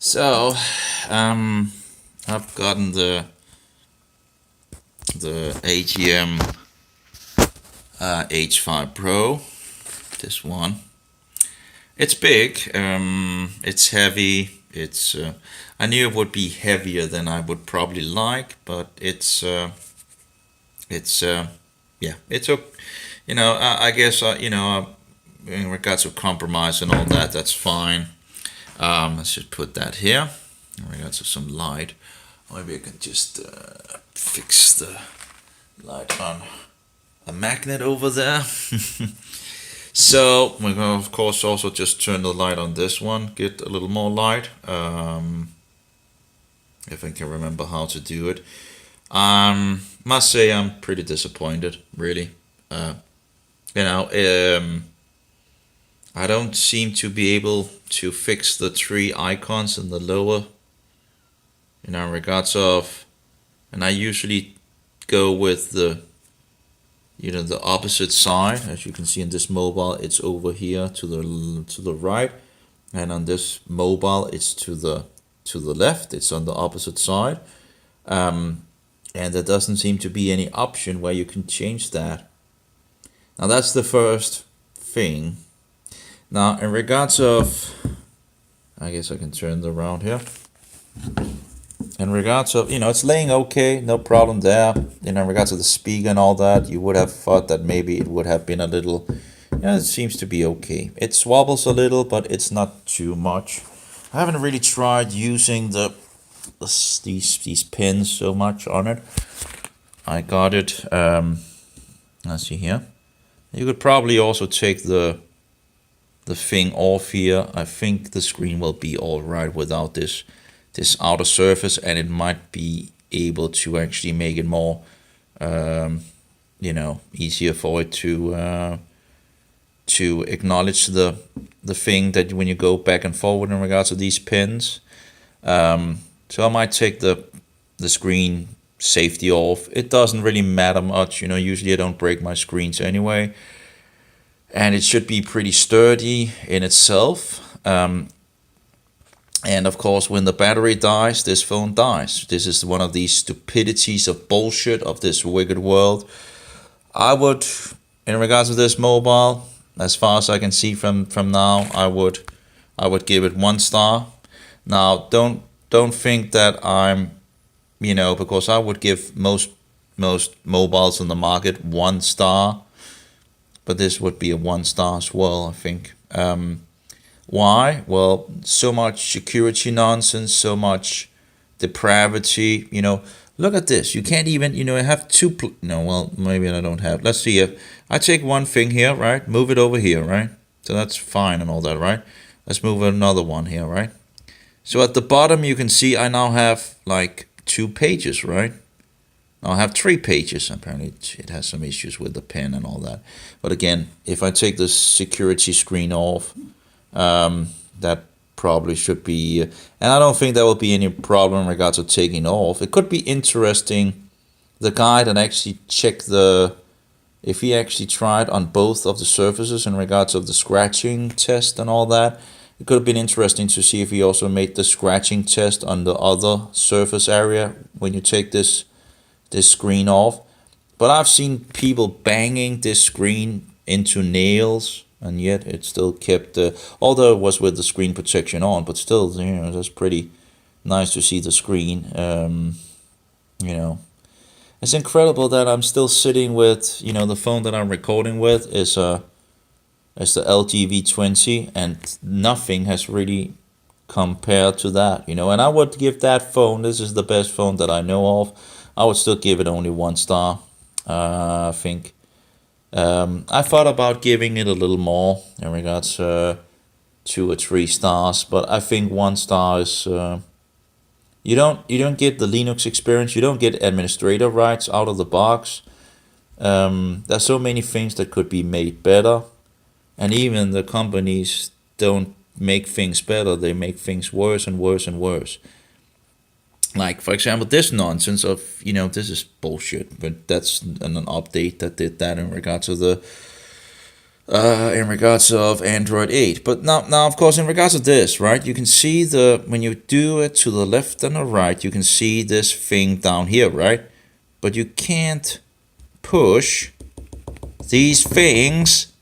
So, I've gotten the AGM H5 Pro. This one. It's big. It's heavy. I knew it would be heavier than I would probably like, but yeah, it's okay. I guess in regards to compromise and all that, that's fine. Let's just put that here. In regards to some light, maybe I can just fix the light on a magnet over there. So we're gonna of course also just turn the light on this one, get a little more light. If I can remember how to do it. Must say I'm pretty disappointed, really. I don't seem to be able to fix the three icons in the lower, in regards of, and I usually go with the opposite side. As you can see in this mobile, it's over here to the right, and on this mobile, it's to the left. It's on the opposite side, and there doesn't seem to be any option where you can change that. Now that's the first thing. Now in regards of, I guess I can turn it around here. In regards of, it's laying okay, no problem there. In regards to the speaker and all that, you would have thought that maybe it would have been a little, it seems to be okay. It swabbles a little, but it's not too much. I haven't really tried using these pins so much on it. I got it, let's see here. You could probably also take the thing off here. I think the screen will be all right without this outer surface, and it might be able to actually make it more easier for it to acknowledge the thing that when you go back and forward in regards to these pins. So I might take the screen safety off. It doesn't really matter much, usually I don't break my screens anyway, and it should be pretty sturdy in itself. And of course, when the battery dies, this phone dies. This is one of these stupidities of bullshit of this wicked world. I would, in regards to this mobile, as far as I can see from now, I would give it 1 star. Now, don't think that I'm, because I would give most mobiles on the market 1 star, but this would be a 1 star as well, I think. Why? Well, so much security nonsense, so much depravity. Look at this. You can't even, have two. No, well, maybe I don't have. Let's see if I take one thing here, right? Move it over here, right? So that's fine and all that, right? Let's move another one here, right? So at the bottom, you can see I now have like 2 pages, right? Now I have 3 pages. Apparently it has some issues with the pen and all that. But again, if I take the security screen off, that probably should be, and I don't think there will be any problem in regards to taking off. It could be interesting, the guy that actually checked if he actually tried on both of the surfaces in regards of the scratching test and all that. It could have been interesting to see if he also made the scratching test on the other surface area when you take this screen off. But I've seen people banging this screen into nails, and yet it still kept, although it was with the screen protection on, but still, that's pretty nice to see the screen. It's incredible that I'm still sitting with, the phone that I'm recording with is the LG V20, and nothing has really compared to that, and I would give that phone, this is the best phone that I know of, I would still give it only 1 star, I think. I thought about giving it a little more in regards 2 or 3 stars, but I think 1 star is you don't get the Linux experience, you don't get administrator rights out of the box. There's so many things that could be made better, and even the companies don't make things better, they make things worse and worse and worse. Like, for example, this nonsense of, this is bullshit, but that's an update that did that in regards to in regards of Android 8. But now, of course, in regards of this, right, you can see when you do it to the left and the right, you can see this thing down here, right? But you can't push these things,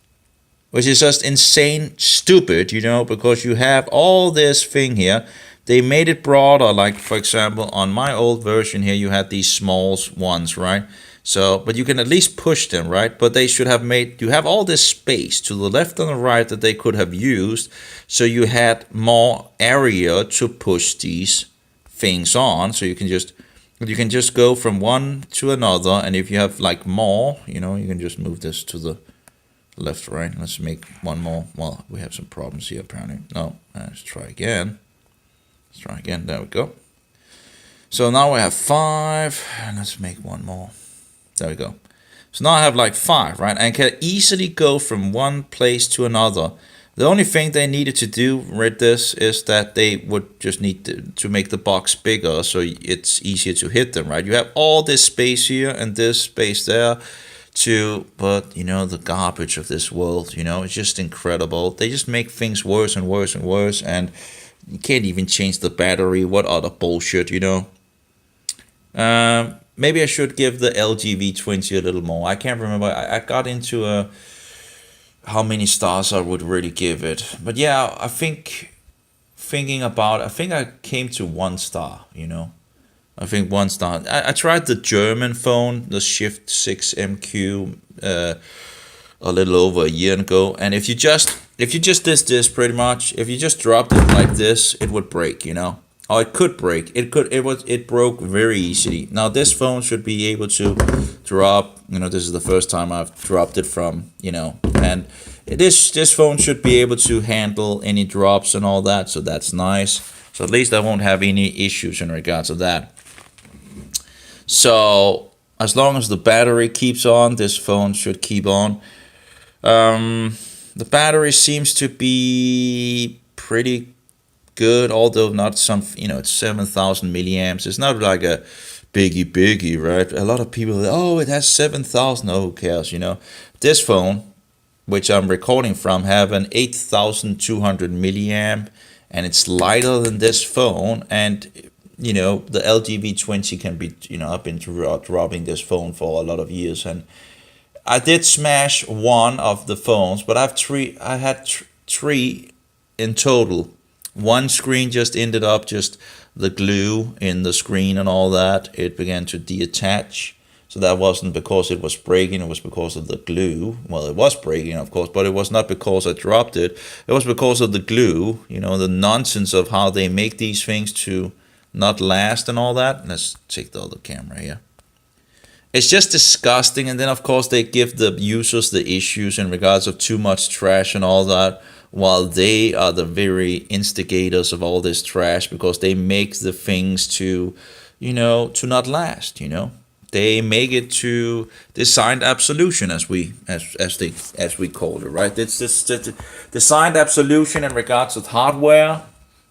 which is just insane stupid, you know, because you have all this thing here. They made it broader, like, for example, on my old version here, you had these small ones, right? So, but you can at least push them, right? But they should have made, you have all this space to the left and the right that they could have used, so you had more area to push these things on. So you can just go from one to another, and if you have like more, you know, you can just move this to the left, right. Let's make one more. Well, we have some problems here apparently. No, let's try again. There we go. So now we have 5, and let's make one more. There we go. So now I have like 5, right? And can easily go from one place to another. The only thing they needed to do with this is that they would just need to make the box bigger, so it's easier to hit them, right? You have all this space here and this space there but you know, the garbage of this world, you know, it's just incredible. They just make things worse and worse and worse, and you can't even change the battery. What other bullshit, you know? Maybe I should give the LG V20 a little more. I can't remember. I got into how many stars I would really give it. But yeah, I think I came to 1 star, you know. I think 1 star. I tried the German phone, the Shift 6 MQ, a little over a year ago, and if you just did this pretty much, if you just dropped it like this, it would break, you know. Or it could break. It broke very easily. Now this phone should be able to drop, you know, this is the first time I've dropped it from, you know, and this phone should be able to handle any drops and all that, so that's nice. So at least I won't have any issues in regards to that. So as long as the battery keeps on, this phone should keep on. The battery seems to be pretty good, although not some, you know, it's 7,000 milliamps. It's not like a biggie, right? A lot of people, oh, it has 7,000. Oh, who cares, you know? This phone, which I'm recording from, have an 8,200 milliamp, and it's lighter than this phone. And you know, the LG V20 can be, you know, I've been dropping this phone for a lot of years, and I did smash one of the phones, but I had three in total. One screen just ended up just the glue in the screen and all that. It began to detach. So that wasn't because it was breaking, it was because of the glue. Well, it was breaking, of course, but it was not because I dropped it. It was because of the glue, you know, the nonsense of how they make these things to not last and all that. Let's take the other camera here. It's just disgusting. And then, of course, they give the users the issues in regards of too much trash and all that, while they are the very instigators of all this trash, because they make the things to, you know, to not last, you know. They make it to designed absolution, as we call it, right? It's this designed absolution in regards of hardware,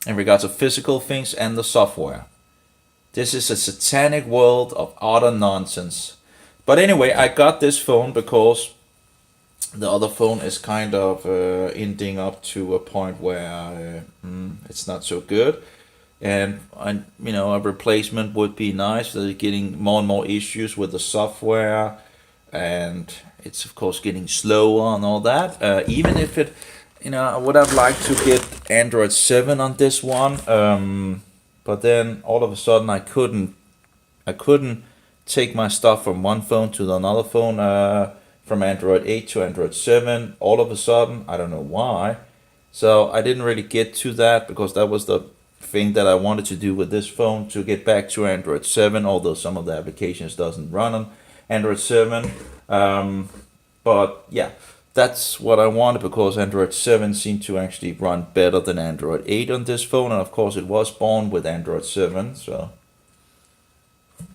in regards of physical things, and the software. This is a satanic world of utter nonsense. But anyway, I got this phone because the other phone is kind of ending up to a point where it's not so good. And you know, a replacement would be nice. They're getting more and more issues with the software, and it's of course getting slower and all that. Even if it, you know, I would have liked to get Android 7 on this one, but then all of a sudden I couldn't take my stuff from one phone to another phone, from Android 8 to Android 7. All of a sudden, I don't know why. So I didn't really get to that, because that was the thing that I wanted to do with this phone, to get back to Android 7, although some of the applications doesn't run on Android 7. But yeah, that's what I wanted, because Android 7 seemed to actually run better than Android 8 on this phone, and of course it was born with Android 7, so.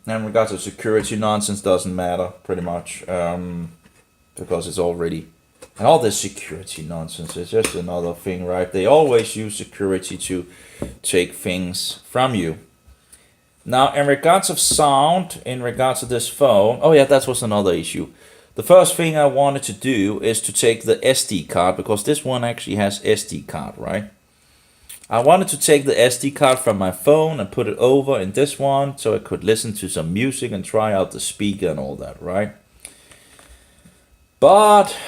And in regards to security, nonsense doesn't matter, pretty much, because it's already, and all this security nonsense is just another thing, right? They always use security to take things from you. Now, in regards of sound, in regards to this phone, oh yeah, that was another issue. the first thing I wanted to do is to take the SD card, because this one actually has SD card, right? I wanted to take the SD card from my phone and put it over in this one so I could listen to some music and try out the speaker and all that, right? But,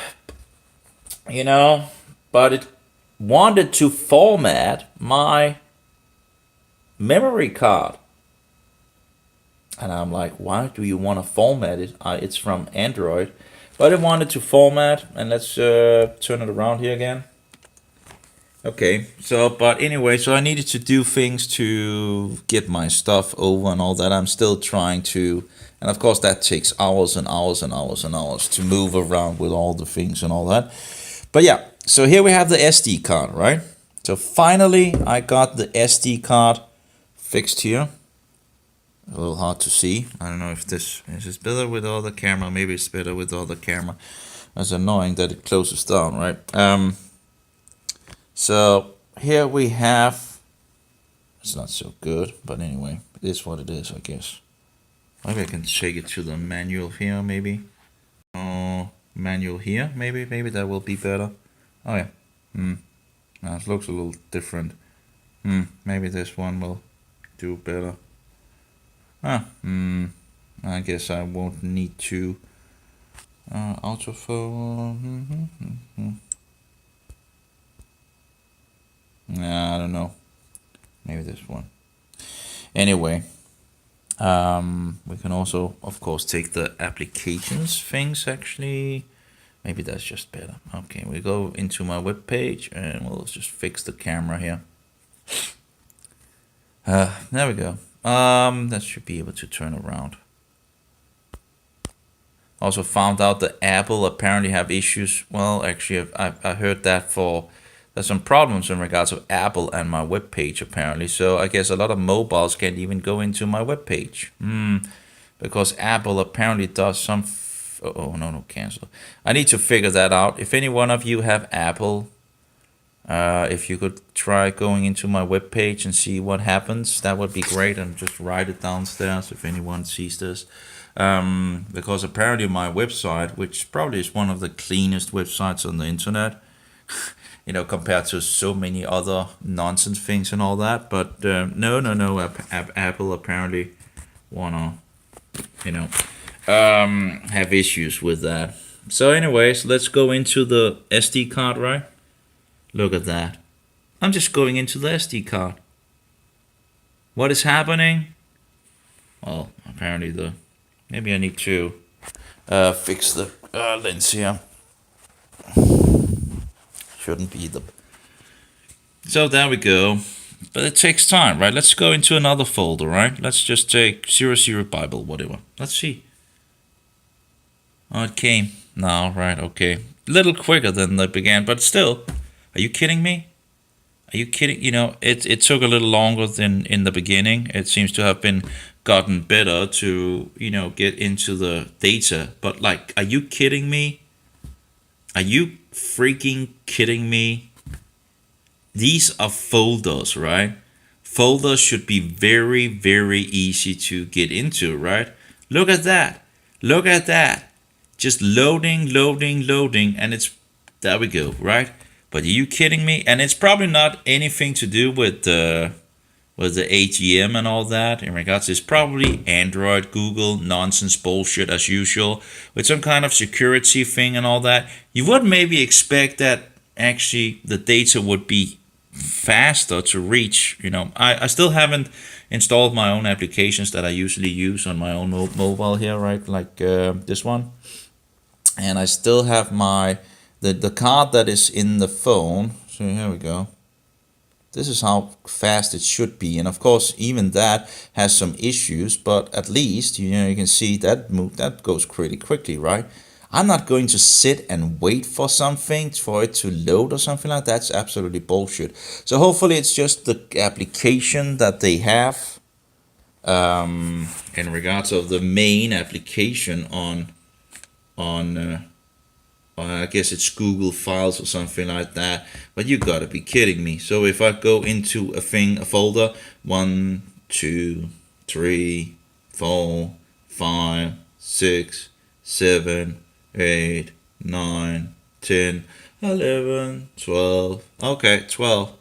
you know, but it wanted to format my memory card. And I'm like, why do you want to format it? It's from Android. But it wanted to format, and let's turn it around here again. Okay, so, but anyway, so I needed to do things to get my stuff over and all that. I'm still trying to, and of course that takes hours and hours and hours and hours to move around with all the things and all that. But yeah, so here we have the SD card, right? So finally I got the SD card fixed here. A little hard to see. I don't know if this is better with all the camera. Maybe it's better with all the camera. It's annoying that it closes down, right? So here we have, it's not so good, but anyway, it is what it is, I guess. Maybe I can take it to the manual here, maybe. Manual here, maybe that will be better. Oh yeah, now it looks a little different. Maybe this one will do better. I guess I won't need to autofocus. I don't know. Maybe this one. Anyway, we can also, of course, take the applications things actually. Maybe that's just better. Okay, we go into my web page and we'll just fix the camera here. There we go. That should be able to turn around. Also found out that Apple apparently have issues. Well, actually, I heard that there's some problems in regards of Apple and my web page apparently. So I guess a lot of mobiles can't even go into my web page. Because Apple apparently does some. No, cancel. I need to figure that out. If any one of you have Apple, if you could try going into my web page and see what happens, that would be great. And just write it downstairs if anyone sees this. Because apparently my website, which probably is one of the cleanest websites on the internet, you know, compared to so many other nonsense things and all that. But no, Apple apparently wanna, you know, have issues with that. So anyways, let's go into the SD card, right? Look at that. I'm just going into the SD card. What is happening? Well, apparently maybe I need to fix the lens here. Shouldn't be so there we go. But it takes time, right? Let's go into another folder, right? Let's just take 00 Bible, whatever. Let's see. Oh, it came now, right? Okay, a little quicker than they began, but still. Are you kidding me? Are you kidding? You know, it took a little longer than in the beginning. It seems to have gotten better to, you know, get into the data. But like, are you kidding me? Are you freaking kidding me? These are folders, right? Folders should be very, very easy to get into, right? Look at that. Look at that. Just loading, and it's, there we go, right? But are you kidding me? And it's probably not anything to do with the AGM and all that. In regards, it's probably Android, Google, nonsense bullshit as usual, with some kind of security thing and all that. You would maybe expect that actually the data would be faster to reach. You know, I still haven't installed my own applications that I usually use on my own mobile here, right? Like this one. And I still have the card that is in the phone. So here we go. This is how fast it should be. And of course, even that has some issues, but at least, you know, you can see that goes pretty quickly, right? I'm not going to sit and wait for something for it to load or something like that. That's absolutely bullshit. So hopefully it's just the application that they have in regards of the main application on I guess it's Google Files or something like that. But you gotta be kidding me. So if I go into a folder, 1, 2, 3, 4, 5, 6, 7, 8, 9, 10, 11, 12. Okay, 12.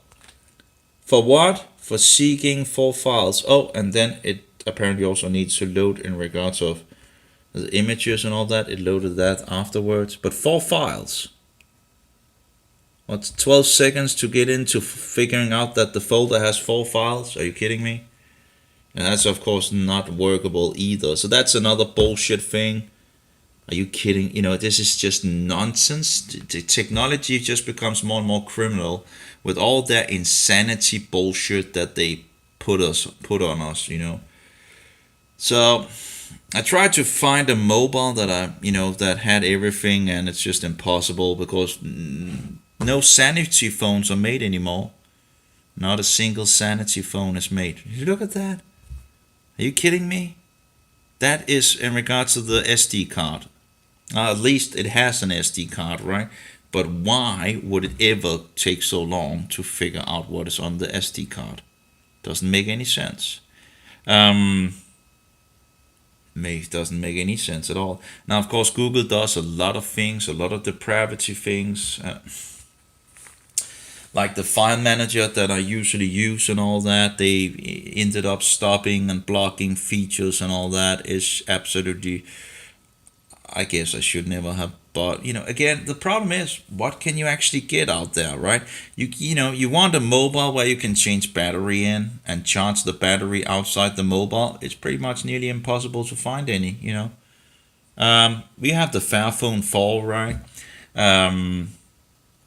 For what? For seeking 4 files. Oh, and then it apparently also needs to load in regards of the images and all that. It loaded that afterwards. But 4 files. What's 12 seconds to get into figuring out that the folder has 4 files? Are you kidding me? And that's of course not workable either. So that's another bullshit thing. Are you kidding? You know, this is just nonsense. The technology just becomes more and more criminal with all that insanity bullshit that they put on us, you know. So I tried to find a mobile that that had everything, and it's just impossible because no sanity phones are made anymore. Not a single sanity phone is made. Look at that. Are you kidding me? That is in regards to the SD card. At least it has an SD card, right? But why would it ever take so long to figure out what is on the SD card? Doesn't make any sense. Doesn't make any sense at all. Now, of course, Google does a lot of things, a lot of depravity things. Like the file manager that I usually use and all that, they ended up stopping and blocking features and all that. Is absolutely, I guess I should never have. But again, the problem is, what can you actually get out there, right? You want a mobile where you can change battery in and charge the battery outside the mobile. It's pretty much nearly impossible to find any. We have the Fairphone 4, right?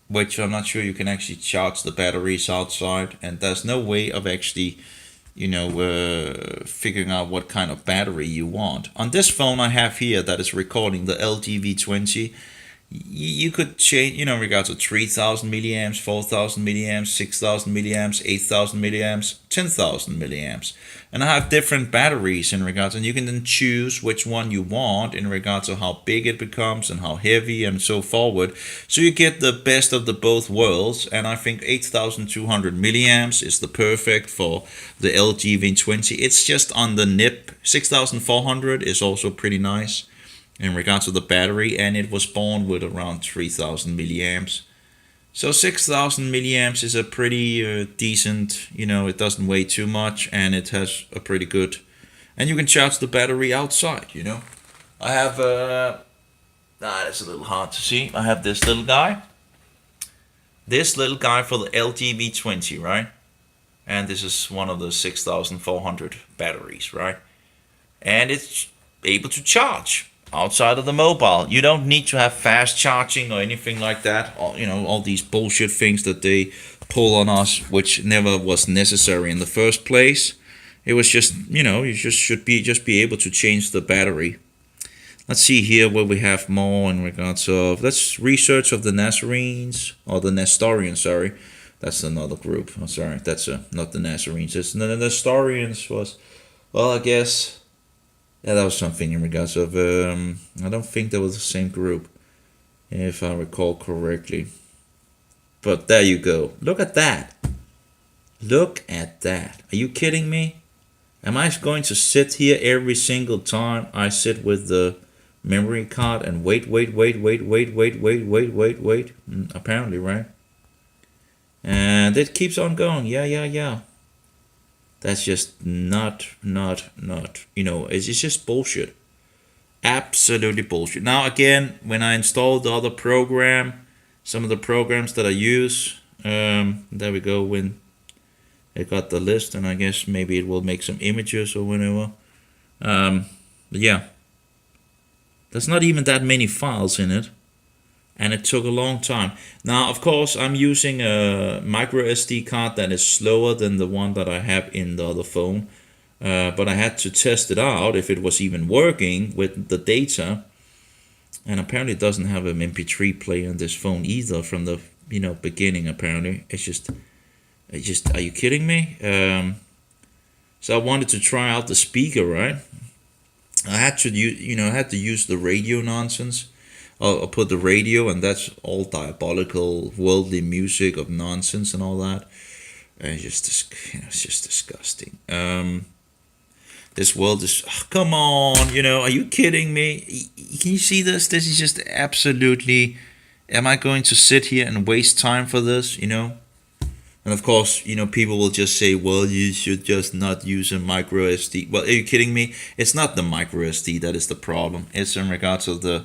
Which I'm not sure you can actually charge the batteries outside, and there's no way of actually figuring out what kind of battery you want. On this phone I have here that is recording, the LG-V20, you could change, in regards to 3000 milliamps, 4000 milliamps, 6000 milliamps, 8000 milliamps, 10,000 milliamps. And I have different batteries in regards, and you can then choose which one you want in regards to how big it becomes and how heavy and so forward. So you get the best of the both worlds, and I think 8200 milliamps is the perfect for the LG V20. It's just on the nip. 6400 is also pretty nice in regards to the battery, and it was born with around 3000 milliamps. So 6000 milliamps is a pretty decent, it doesn't weigh too much, and it has a pretty good, and you can charge the battery outside, I have, that's a little hard to see. I have this little guy for the LG V20, right? And this is one of the 6400 batteries, right? And it's able to charge outside of the mobile. You don't need to have fast charging or anything like that. All these bullshit things that they pull on us, which never was necessary in the first place. It was just, you should be able to change the battery. Let's see here what we have more in regards of, let's research of the Nazarenes, or the Nestorians, sorry. That's another group. I'm sorry, that's not the Nazarenes. It's the Nestorians was, well, I guess. Yeah, that was something in regards of, I don't think that was the same group, if I recall correctly. But there you go. Look at that. Look at that. Are you kidding me? Am I going to sit here every single time I sit with the memory card and wait? Apparently, right? And it keeps on going. Yeah. That's just not, it's just bullshit. Absolutely bullshit. Now again, when I install the other program, some of the programs that I use, there we go, when it got the list, and I guess maybe it will make some images or whatever. But yeah, there's not even that many files in it, and it took a long time. Now, of course, I'm using a micro SD card that is slower than the one that I have in the other phone. But I had to test it out if it was even working with the data. And apparently it doesn't have an MP3 player on this phone either from the beginning, apparently. It's just, are you kidding me? So I wanted to try out the speaker, right? I had to use the radio nonsense. I'll put the radio, and that's all diabolical, worldly music of nonsense and all that. And it's just disgusting. This world is, come on, are you kidding me? Can you see this? This is just absolutely, am I going to sit here and waste time for this, And of course, people will just say, well, you should just not use a micro SD. Well, are you kidding me? It's not the micro SD that is the problem. It's in regards to the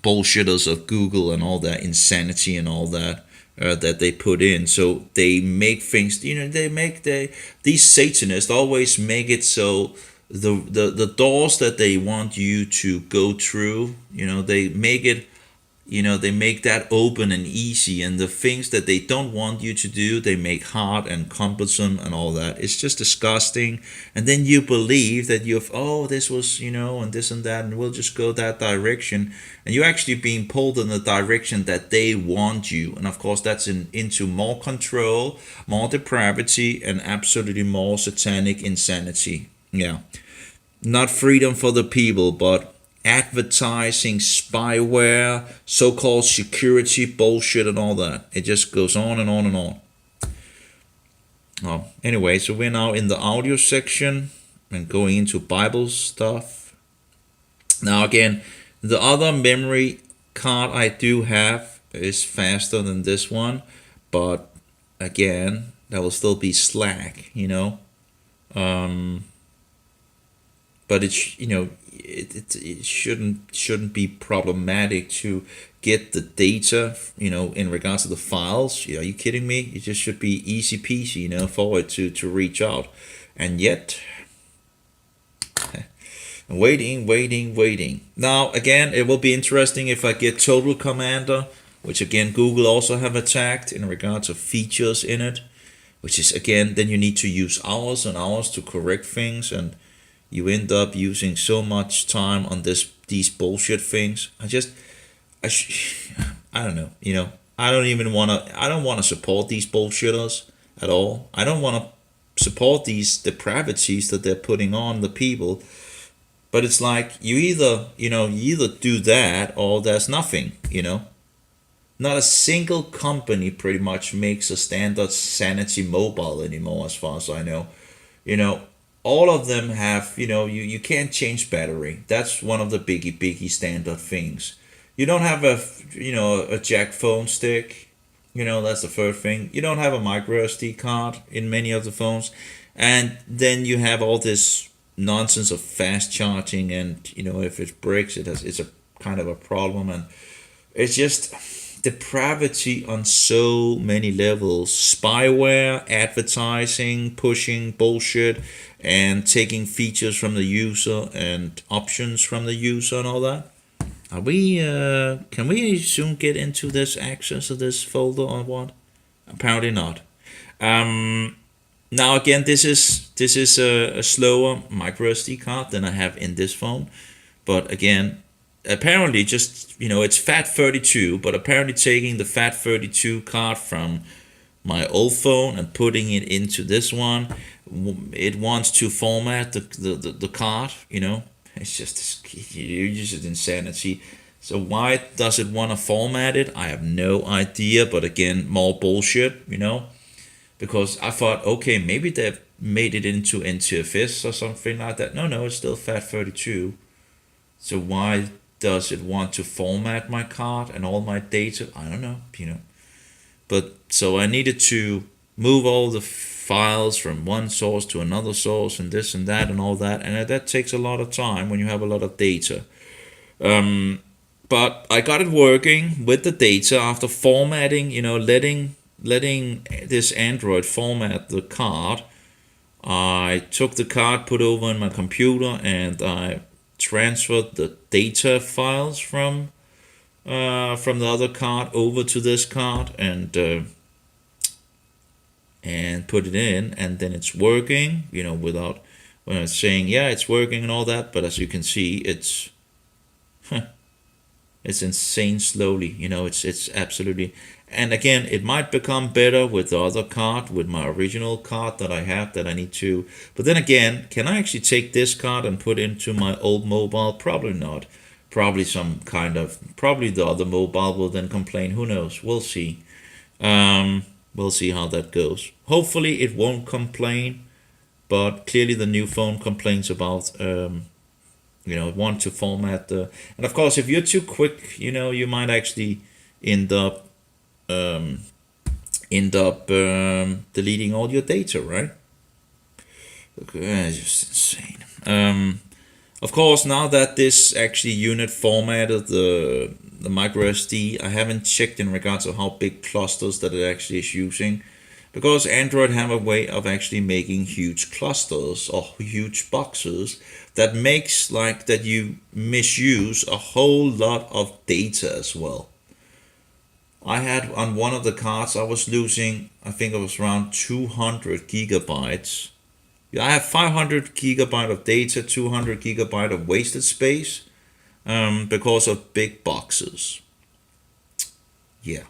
bullshitters of Google and all that insanity and all that that they put in. So they make things, these Satanists always make it so the doors that they want you to go through, they make it, they make that open and easy, and the things that they don't want you to do, they make hard and cumbersome and all that. It's just disgusting. And then you believe that this was, and this and that, and we'll just go that direction. And you're actually being pulled in the direction that they want you. And of course, that's into more control, more depravity, and absolutely more satanic insanity. Yeah. Not freedom for the people, but advertising, spyware, so-called security bullshit and all that. It just goes on and on and on. Anyway, so we're now in the audio section and going into Bible stuff. Now again, the other memory card I do have is faster than this one, but again, that will still be slack, but it shouldn't be problematic to get the data, in regards to the files. Are you kidding me? It just should be easy peasy, for it to reach out. And yet, waiting. Now, again, it will be interesting if I get Total Commander, which again, Google also have attacked in regards of features in it, which is, again, then you need to use hours and hours to correct things, and you end up using so much time on these bullshit things. I don't know, I don't want to support these bullshitters at all. I don't want to support these depravities that they're putting on the people. But it's like you either do that or there's nothing, Not a single company pretty much makes a standard Sanity mobile anymore, as far as I know. All of them have, you can't change battery. That's one of the biggie standard things. You don't have a jack phone stick. That's the first thing. You don't have a micro SD card in many of the phones. And then you have all this nonsense of fast charging, and, if it breaks, it's a kind of a problem. And it's just depravity on so many levels. Spyware, advertising, pushing bullshit, and taking features from the user and options from the user and all that. Can we soon get into this access of this folder or what? Apparently not. Now again, this is a slower micro SD card than I have in this phone, but again, apparently just, it's FAT32, but apparently taking the FAT32 card from my old phone and putting it into this one, it wants to format the card, It's just insanity. So why does it want to format it? I have no idea, but again, more bullshit, Because I thought, okay, maybe they've made it into NTFS or something like that. No, it's still FAT32. So why does it want to format my card and all my data? I don't know, But so I needed to move all the files from one source to another source and this and that and all that. And that takes a lot of time when you have a lot of data. But I got it working with the data after formatting, letting this Android format the card. I took the card, put over in my computer, and I transferred the data files from the other card over to this card, and put it in, and then it's working, without, when it's saying, yeah, it's working and all that. But as you can see, it's insane slowly, it's absolutely. And again, it might become better with the other card, with my original card that I have that I need to. But then again, can I actually take this card and put into my old mobile? Probably not. Probably the other mobile will then complain. Who knows? We'll see. We'll see how that goes. Hopefully it won't complain. but clearly the new phone complains about want to format the, and of course if you're too quick, you might actually end up deleting all your data, right? Okay, it's just insane. Of course, now that this actually unit formatted the micro SD, I haven't checked in regards to how big clusters that it actually is using, because Android have a way of actually making huge clusters or huge boxes that makes like that you misuse a whole lot of data as well. I had on one of the cards, I was losing, I think it was around 200 gigabytes. I have 500 gigabyte of data, 200 gigabyte of wasted space, because of big boxes. Yeah.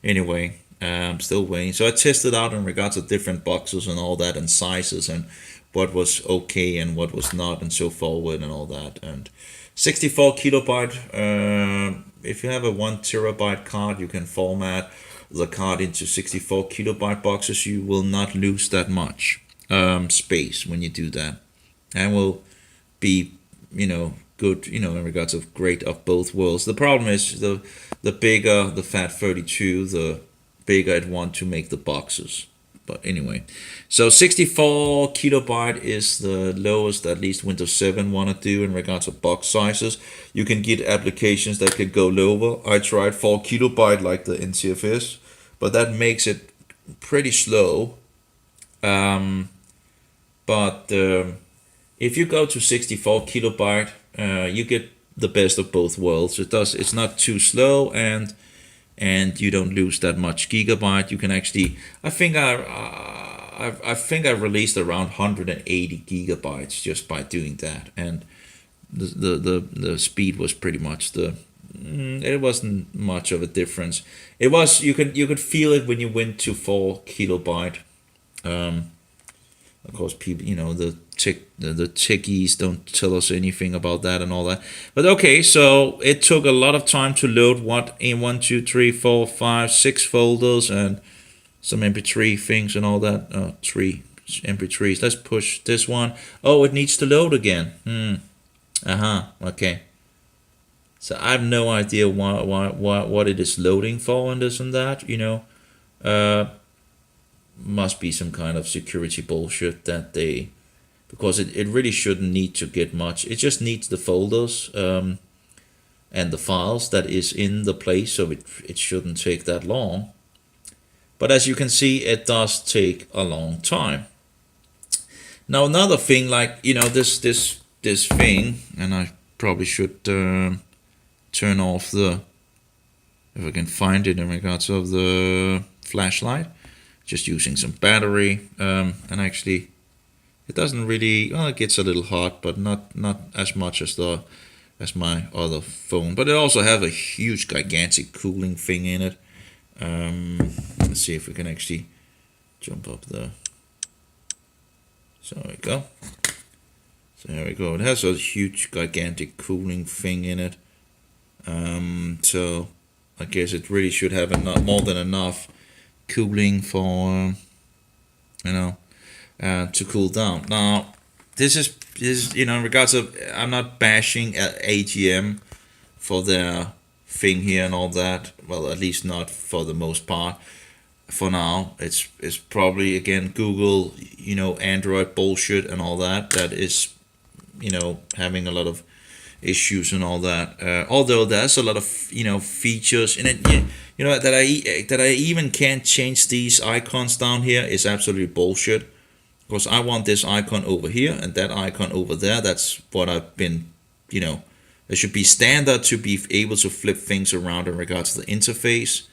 Anyway, I'm still waiting. So I tested out in regards to different boxes and all that, and sizes, and what was okay and what was not, and so forward, and all that. And 64 kilobyte. If you have a 1 terabyte card, you can format the card into 64 kilobyte boxes. You will not lose that much space when you do that, and will be good in regards of great of both worlds. The problem is the bigger the FAT32, the bigger it want to make the boxes. But anyway, so 64 kilobyte is the lowest at least Windows 7 want to do in regards to box sizes. You can get applications that could go lower. I tried 4 kilobyte like the NTFS, but that makes it pretty slow. But if you go to 64 kilobyte, you get the best of both worlds. It's not too slow, and you don't lose that much gigabyte. You can actually, I think I released around 180 gigabytes just by doing that, and the speed was pretty much it wasn't much of a difference. It was, you could feel it when you went to 4 kilobyte. Of course, people, the techies don't tell us anything about that and all that. But okay, so it took a lot of time to load in 1, 2, 3, 4, 5, 6 folders and some MP3 things and all that. 3 MP3s. Let's push this one. Oh, it needs to load again. Okay. So I have no idea what it is loading for and this and that. Must be some kind of security bullshit that because it really shouldn't need to get much. It just needs the folders and the files that is in the place, so it shouldn't take that long. But as you can see, it does take a long time. Now another thing, like this thing, and I probably should turn off if I can find it in regards of the flashlight. Just using some battery, and actually it doesn't really, it gets a little hot, but not as much as my other phone. But it also have a huge gigantic cooling thing in it. Let's see if we can actually jump up there. So there we go. So there we go. It has a huge gigantic cooling thing in it. So I guess it really should have more than enough cooling for to cool down. Now this is in regards of, I'm not bashing AGM for their thing here and all that. Well, at least not for the most part. For now, it's probably again Google, Android bullshit and all that is having a lot of issues and all that. Although there's a lot of features in it, that I even can't change these icons down here is absolutely bullshit. Because I want this icon over here and that icon over there. That's what I've been, it should be standard to be able to flip things around in regards to the interface.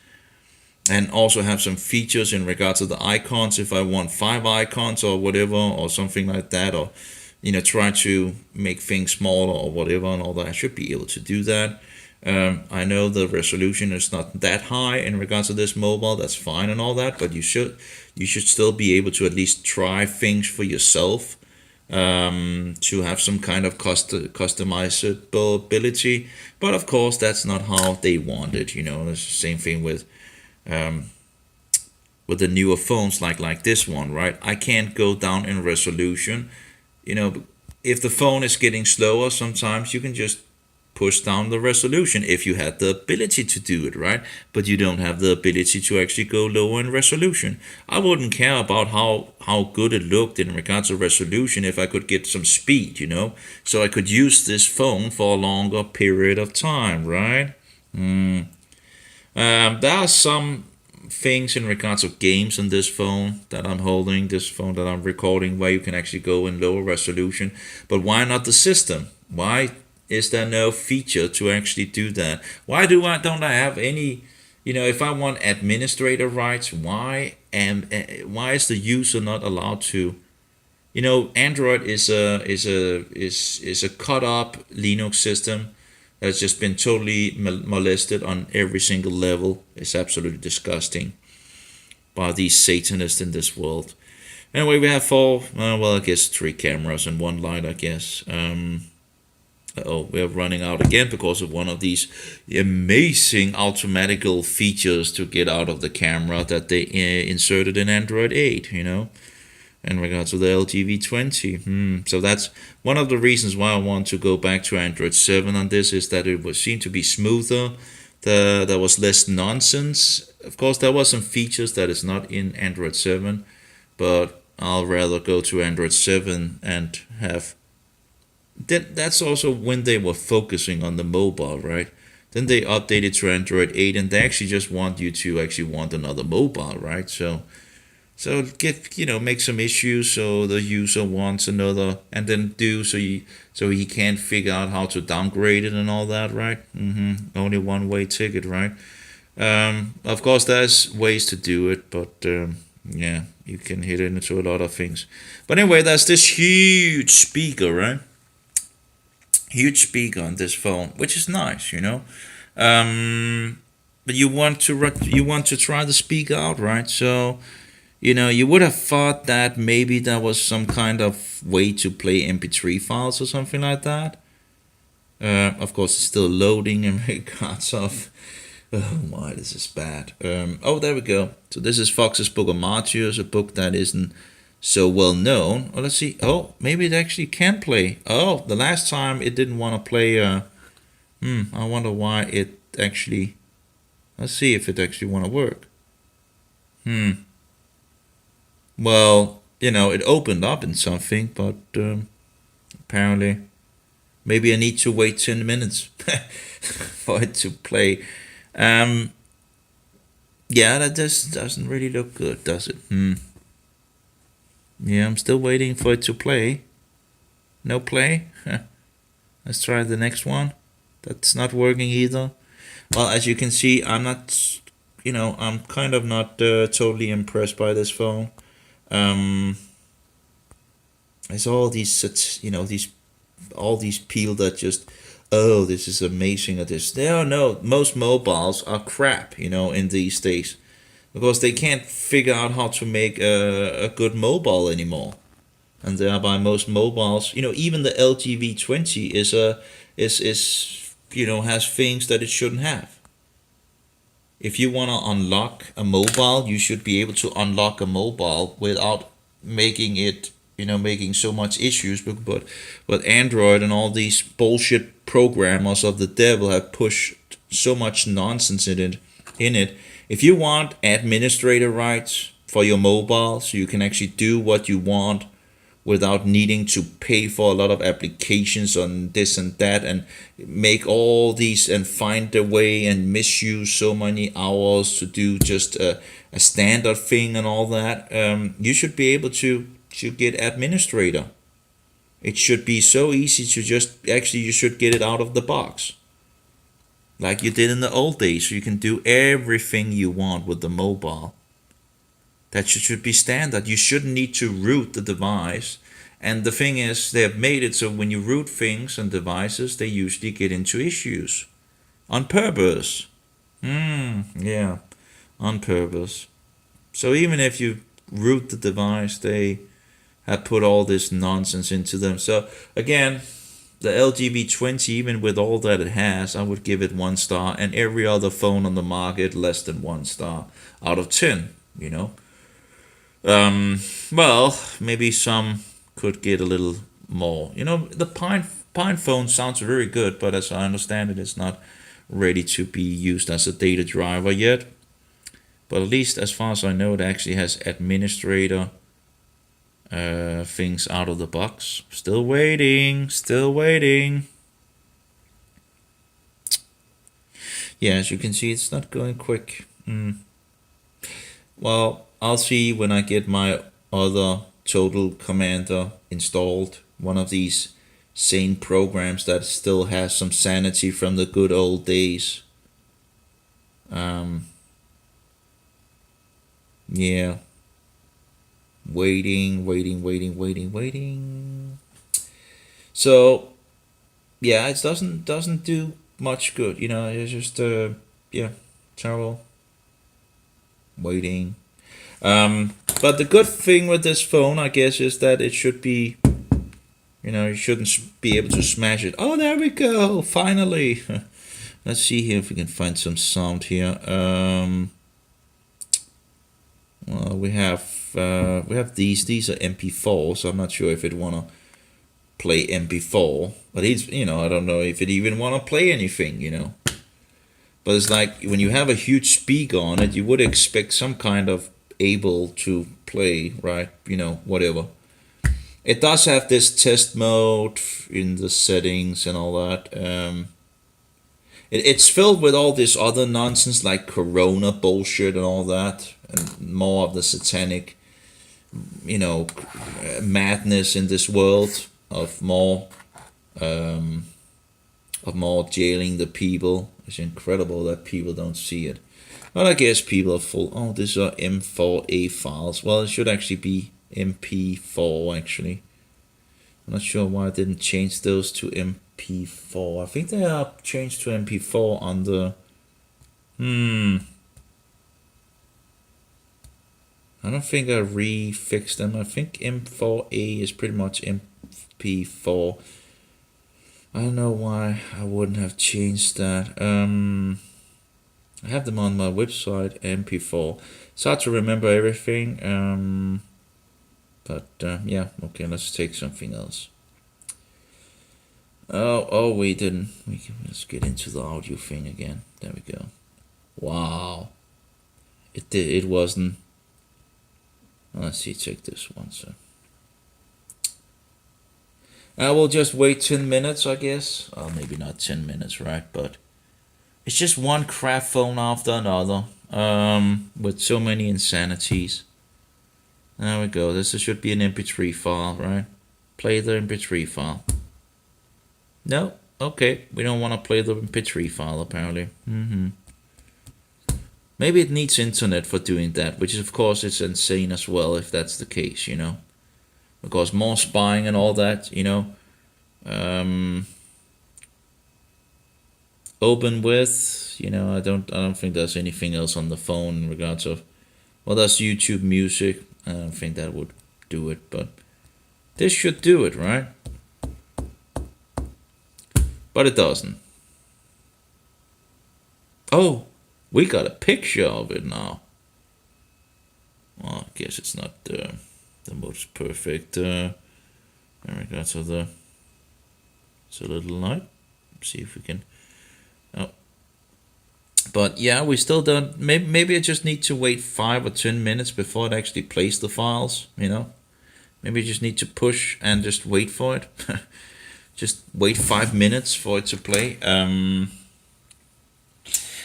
And also have some features in regards to the icons. If I want 5 icons or whatever, or something like that, or try to make things smaller or whatever and all that, I should be able to do that. I know the resolution is not that high in regards to this mobile. That's fine and all that, but you should still be able to at least try things for yourself, to have some kind of customizability. But of course, that's not how they want it. It's the same thing with with the newer phones like this one, right? I can't go down in resolution. If the phone is getting slower, sometimes you can just push down the resolution if you had the ability to do it, right? But you don't have the ability to actually go lower in resolution. I wouldn't care about how good it looked in regards to resolution if I could get some speed, so I could use this phone for a longer period of time, right? There are some things in regards of games on this phone that I'm holding, this phone that I'm recording, where you can actually go in lower resolution. But why not the system? Why is there no feature to actually do that? Why don't I have any? If I want administrator rights, why is the user not allowed to? Android is a cut up Linux system that's just been totally molested on every single level. It's absolutely disgusting by these Satanists in this world. Anyway, we have I guess 3 cameras and 1 light, I guess. We're running out again because of one of these amazing automatical features to get out of the camera that they inserted in Android 8, in regards to the LGV20. So that's one of the reasons why I want to go back to Android 7 on this, is that it seemed to be smoother. There was less nonsense. Of course, there was some features that is not in Android 7, but I'll rather go to Android 7 and have... That's also when they were focusing on the mobile, right? Then they updated to Android 8, and they actually just want you to actually want another mobile, right? So make some issues so the user wants another, and then so he can't figure out how to downgrade it and all that, right? Only one way ticket, right? Of course, there's ways to do it, but yeah, you can hit into a lot of things. But anyway, there's this huge speaker, right? Huge speaker on this phone, which is nice, but you want to try the speaker out, right? So you would have thought that maybe there was some kind of way to play MP3 files or something like that. Of course, it's still loading in regards of... Oh my, this is bad. There we go. So this is Fox's Book of Martyrs, a book that isn't so well known. Let's see. Maybe it actually can play. The last time it didn't want to play. I wonder why it actually... Let's see if it actually want to work. Well, it opened up in something, but apparently maybe I need to wait 10 minutes for it to play. Yeah, that just doesn't really look good, does it? Yeah, I'm still waiting for it to play. No play? Let's try the next one. That's not working either. Well, as you can see, I'm not, I'm kind of not totally impressed by this phone. There's all these, all these people that just, this is amazing at this. No, most mobiles are crap, in these days, because they can't figure out how to make a good mobile anymore. And thereby most mobiles, even the LGV20 has things that it shouldn't have. If you want to unlock a mobile, you should be able to unlock a mobile without making it, making so much issues. But Android and all these bullshit programmers of the devil have pushed so much nonsense in it. If you want administrator rights for your mobile, so you can actually do what you want without needing to pay for a lot of applications on this and that, and make all these and find a way and misuse so many hours to do just a standard thing and all that, you should be able to get administrator. It should be so easy to you should get it out of the box, like you did in the old days, so you can do everything you want with the mobile. That should be standard. You shouldn't need to root the device. And the thing is, they have made it so when you root things and devices, they usually get into issues. On purpose. Yeah, on purpose. So even if you root the device, they have put all this nonsense into them. So again, the LGV20, even with all that it has, I would give it 1 star. And every other phone on the market, less than 1 star out of 10. you know. Well, maybe some could get a little more. You know, the Pine phone sounds very good, but as I understand it, it's not ready to be used as a data driver yet. But at least as far as I know, it actually has administrator things out of the box. Still waiting, still waiting. Yeah, as you can see, it's not going quick. Well, I'll see when I get my other Total Commander installed. One of these sane programs that still has some sanity from the good old days. Yeah. Waiting, waiting, waiting, waiting, waiting. So, yeah, it doesn't do much good. You know, it's just yeah, terrible. Waiting. But the good thing with this phone, I guess, is that it should be, you know, you shouldn't be able to smash it. Oh, there we go, finally. Let's see here if we can find some sound here. Well, we have these. These are MP4, so I'm not sure if it wanna play MP4. But he's, you know, I don't know if it even wanna play anything, you know. But it's like when you have a huge speaker on it, you would expect some kind of able to play, right? You know, whatever. It does have this test mode in the settings and all that. It's filled with all this other nonsense like Corona bullshit and all that, and more of the satanic, you know, madness in this world of more jailing the people. It's incredible that people don't see it. But I guess people are full. Oh, these are M4A files. Well, it should actually be MP4 actually. I'm not sure why I didn't change those to MP4. I think they are changed to MP4 on the... I don't think I refixed them. I think M4A is pretty much MP4. I don't know why I wouldn't have changed that. I have them on my website, MP4. It's hard to remember everything. But yeah, okay, let's take something else. Oh, we didn't. Let's get into the audio thing again. There we go. Wow. It wasn't. Let's see, take this one, so. I will just wait 10 minutes, I guess. Oh, maybe not 10 minutes, right? But it's just one crap phone after another. With so many insanities. There we go. This should be an MP3 file, right? Play the MP3 file. No? Okay. We don't want to play the MP3 file, apparently. Maybe it needs internet for doing that, which is, of course, it's insane as well if that's the case, you know? Because more spying and all that, you know? Open with, you know, I don't think there's anything else on the phone in regards of... Well, that's YouTube Music. I don't think that would do it, but this should do it, right? But it doesn't. Oh, we got a picture of it now. Well, I guess it's not the most perfect. In regards to the... It's a little light. Let's see if we can... Oh. But yeah, we still don't... Maybe I just need to wait 5 or 10 minutes before it actually plays the files, you know? Maybe you just need to push and just wait for it. Just wait 5 minutes for it to play.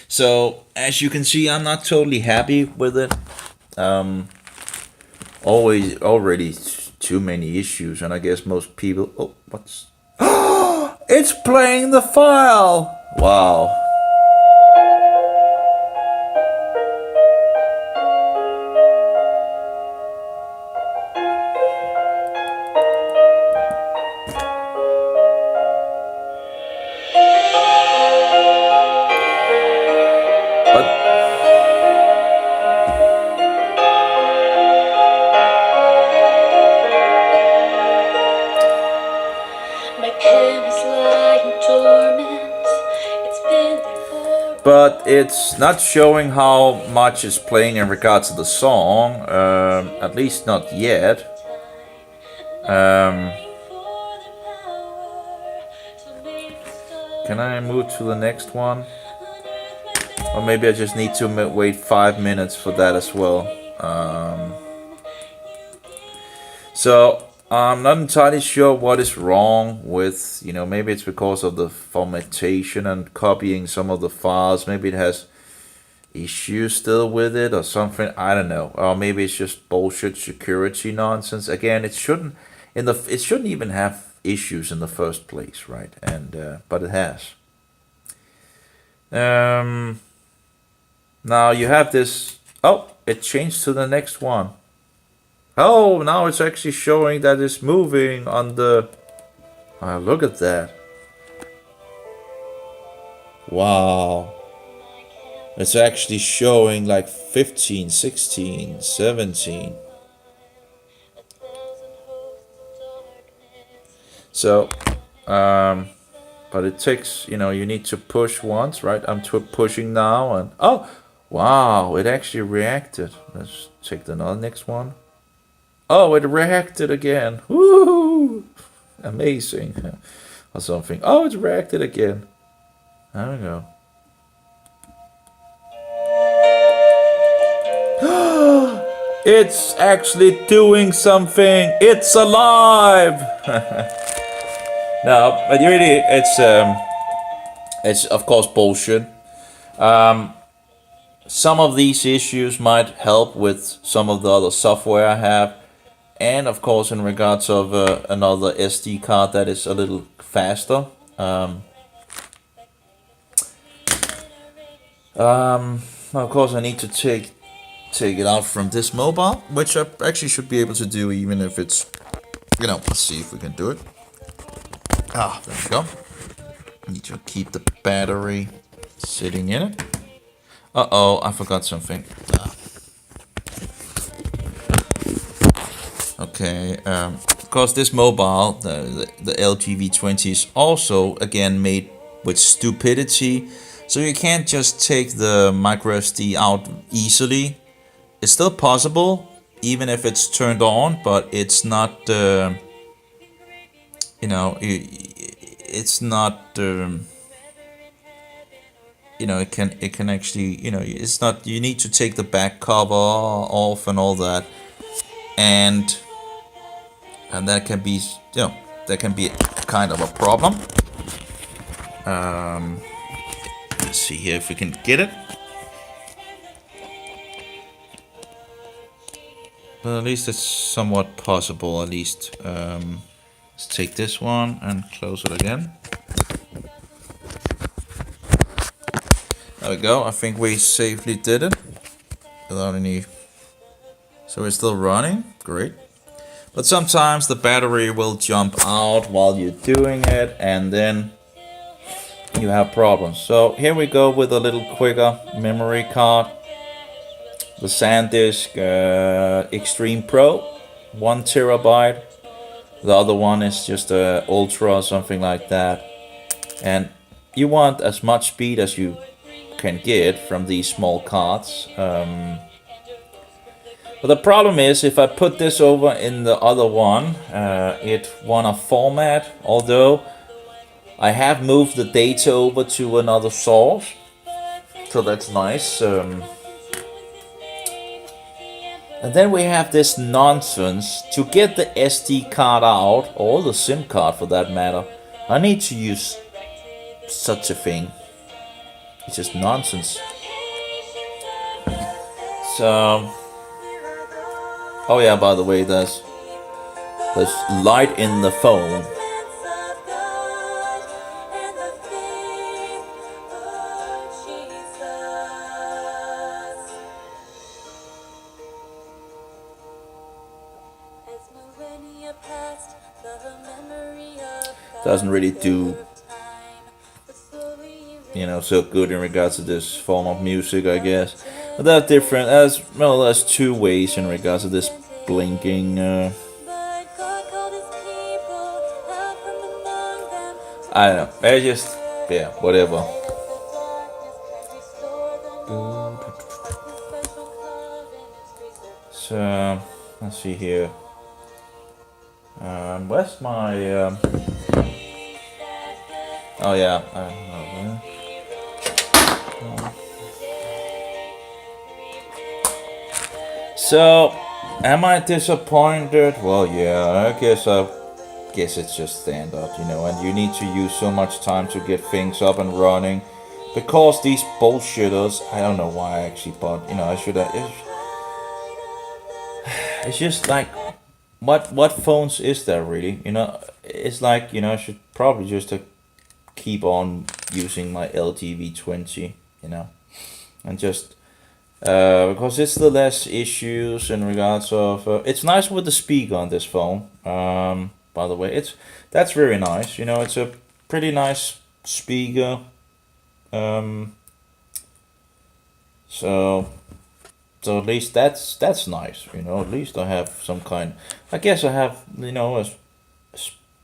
So, as you can see, I'm not totally happy with it. Already too many issues, and I guess most people... Oh, what's... It's playing the file! Wow. My pen is lying torment. It's been but it's not showing how much is playing in regards to the song, at least not yet. Can I move to the next one? Or maybe I just need to wait 5 minutes for that as well. So I'm not entirely sure what is wrong with, maybe it's because of the formattation and copying some of the files. Maybe it has issues still with it or something. I don't know. Or maybe it's just bullshit security nonsense. Again, it shouldn't even have issues in the first place, right? And but it has. Now you have this. Oh, it changed to the next one. Oh, now it's actually showing that it's moving on the... look at that. Wow. It's actually showing like 15, 16, 17. So, but it takes, you need to push once, right? I'm pushing now and... Oh, wow, it actually reacted. Let's take the next one. Oh, it reacted again. Woo! Amazing. Or something. Oh, it's reacted again. There we go. It's actually doing something. It's alive. No, but really, it's of course bullshit. Some of these issues might help with some of the other software I have. And of course, in regards of another SD card that is a little faster. Of course, I need to take it out from this mobile, which I actually should be able to do, even if it's, let's see if we can do it. There we go. Need to keep the battery sitting in it. Uh-oh, I forgot something. Okay, of course this mobile, the LG V20 is also again made with stupidity, so you can't just take the micro SD out easily. It's still possible, even if it's turned on, but it's not, it's not, it can actually, it's not, you need to take the back cover off and all that. And that can be, that can be kind of a problem. Let's see here if we can get it. But at least it's somewhat possible, at least. Let's take this one and close it again. There we go. I think we safely did it without any... So it's still running. Great. But sometimes the battery will jump out while you're doing it, and then you have problems. So here we go with a little quicker memory card. The SanDisk Extreme Pro, 1 terabyte. The other one is just a Ultra or something like that. And you want as much speed as you can get from these small cards. But the problem is, if I put this over in the other one, it wanna format, although I have moved the data over to another source, so that's nice. And then we have this nonsense. To get the SD card out, or the SIM card for that matter, I need to use such a thing. It's just nonsense. So... Oh yeah, by the way, there's light in the phone. Doesn't really do, so good in regards to this form of music, I guess. But that's different. There's two ways in regards to this blinking. I don't know. I just, whatever. let's see here. Where's my? Oh yeah. So, am I disappointed? Well, yeah. I guess it's just standard, you know. And you need to use so much time to get things up and running, because these bullshitters. I don't know why I actually bought. You know, I should have. It's just like, what phones is there really? You know, it's like, you know, I should probably just keep on using my LG V20, you know, and just because it's the less issues in regards of it's nice with the speaker on this phone. By the way, that's very nice. You know, it's a pretty nice speaker. So at least that's nice. You know, at least I have some kind. I guess I have, you know, a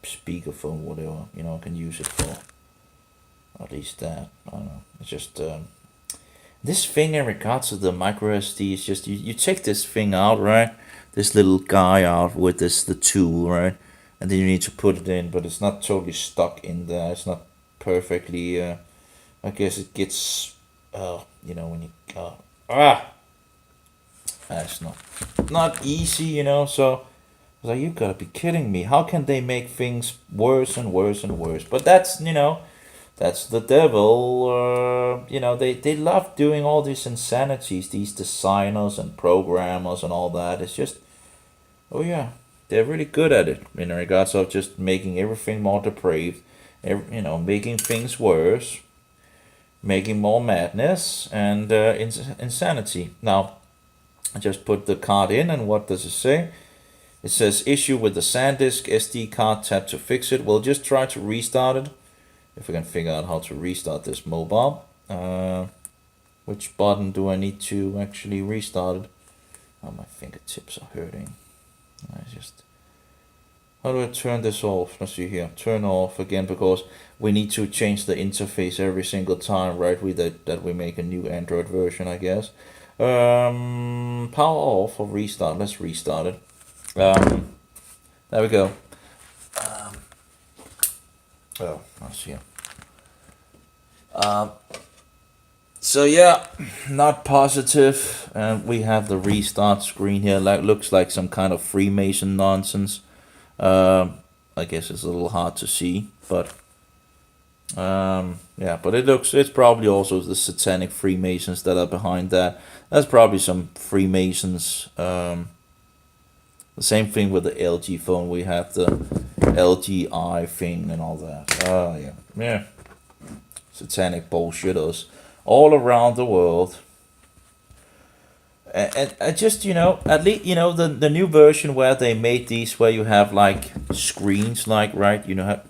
speakerphone, whatever. You know, I can use it for. At least that. I don't know. It's just this thing in regards to the micro SD is just you take this thing out, right? This little guy out with the tool, right? And then you need to put it in, but it's not totally stuck in there. It's not perfectly. I guess it gets. You know, when you that's not easy, you know. So I was like, you gotta be kidding me! How can they make things worse and worse and worse? But that's, you know, that's the devil. You know, they love doing all these insanities. These designers and programmers and all that. It's just, oh yeah, they're really good at it in regards of just making everything more depraved. You know, making things worse, making more madness and insanity. Now, I just put the card in, and what does it say? It says issue with the SanDisk SD card, tap to fix it. We'll just try to restart it. If we can figure out how to restart this mobile. Which button do I need to actually restart it? Oh, my fingertips are hurting. How do I turn this off? Let's see here. Turn off again, because we need to change the interface every single time, right? That we make a new Android version, I guess. Power off or restart. Let's restart it. There we go. Oh, let's see. So yeah, not positive. We have the restart screen here. Like, looks like some kind of Freemason nonsense. I guess it's a little hard to see, but yeah, but it's probably also the satanic Freemasons that are behind that. That's probably some Freemasons. The same thing with the LG phone. We have the LGI thing and all that. Oh yeah, satanic bullshitters all around the world. And just, you know, at least, you know, the new version where they made these, where you have like screens, like, right, you know,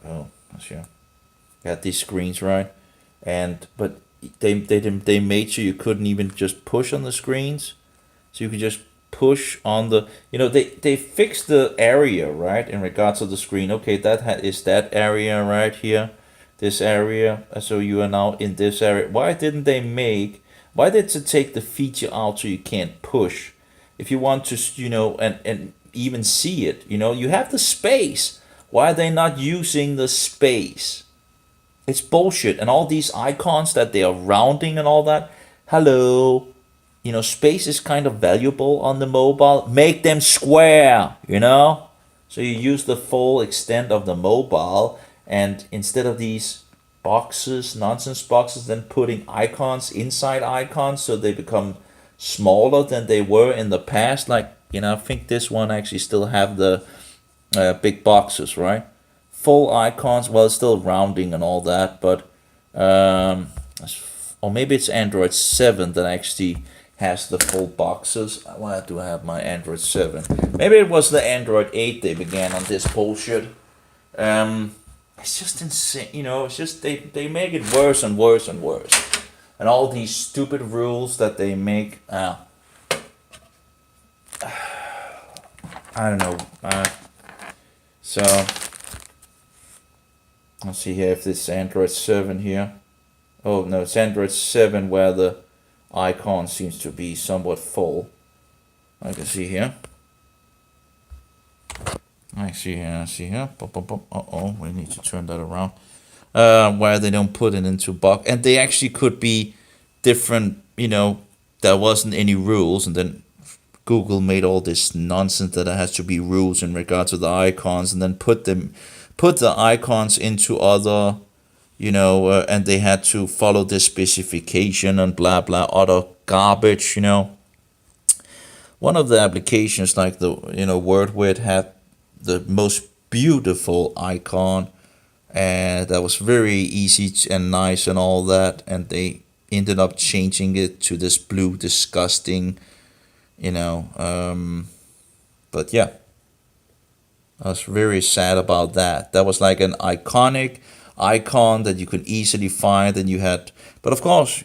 you had these screens, right, but they made sure you couldn't even just push on the screens, so you could just push on the, you know, they fixed the area, right, in regards to the screen. Okay, that is that area right here, this area, so you are now in this area. Why did they take the feature out so you can't push? If you want to, you know, and even see it, you know, you have the space. Why are they not using the space? It's bullshit. And all these icons that they are rounding and all that. Hello. You know, space is kind of valuable on the mobile. Make them square, you know? So you use the full extent of the mobile, and instead of these nonsense boxes, then putting icons inside icons so they become smaller than they were in the past. Like, you know, I think this one actually still have the big boxes, right? Full icons. Well, it's still rounding and all that, but or maybe it's Android 7 that actually has the full boxes. Why do I have my Android 7? Maybe it was the Android 8 they began on this bullshit. It's just insane, you know. It's just they make it worse and worse and worse, and all these stupid rules that they make. I don't know. So let's see here if this is Android 7 here. Oh no, it's Android 7 where the icon seems to be somewhat full. I can see here. I see here. Uh-oh, we need to turn that around. Where they don't put it into box. And they actually could be different, there wasn't any rules, and then Google made all this nonsense that there has to be rules in regard to the icons, and then put the icons into other, and they had to follow this specification and blah blah other garbage. One of the applications, like the WordWid, had the most beautiful icon, and that was very easy and nice and all that, and they ended up changing it to this blue disgusting, but yeah, I was very sad about that. That was like an iconic icon that you could easily find, and you had, but of course,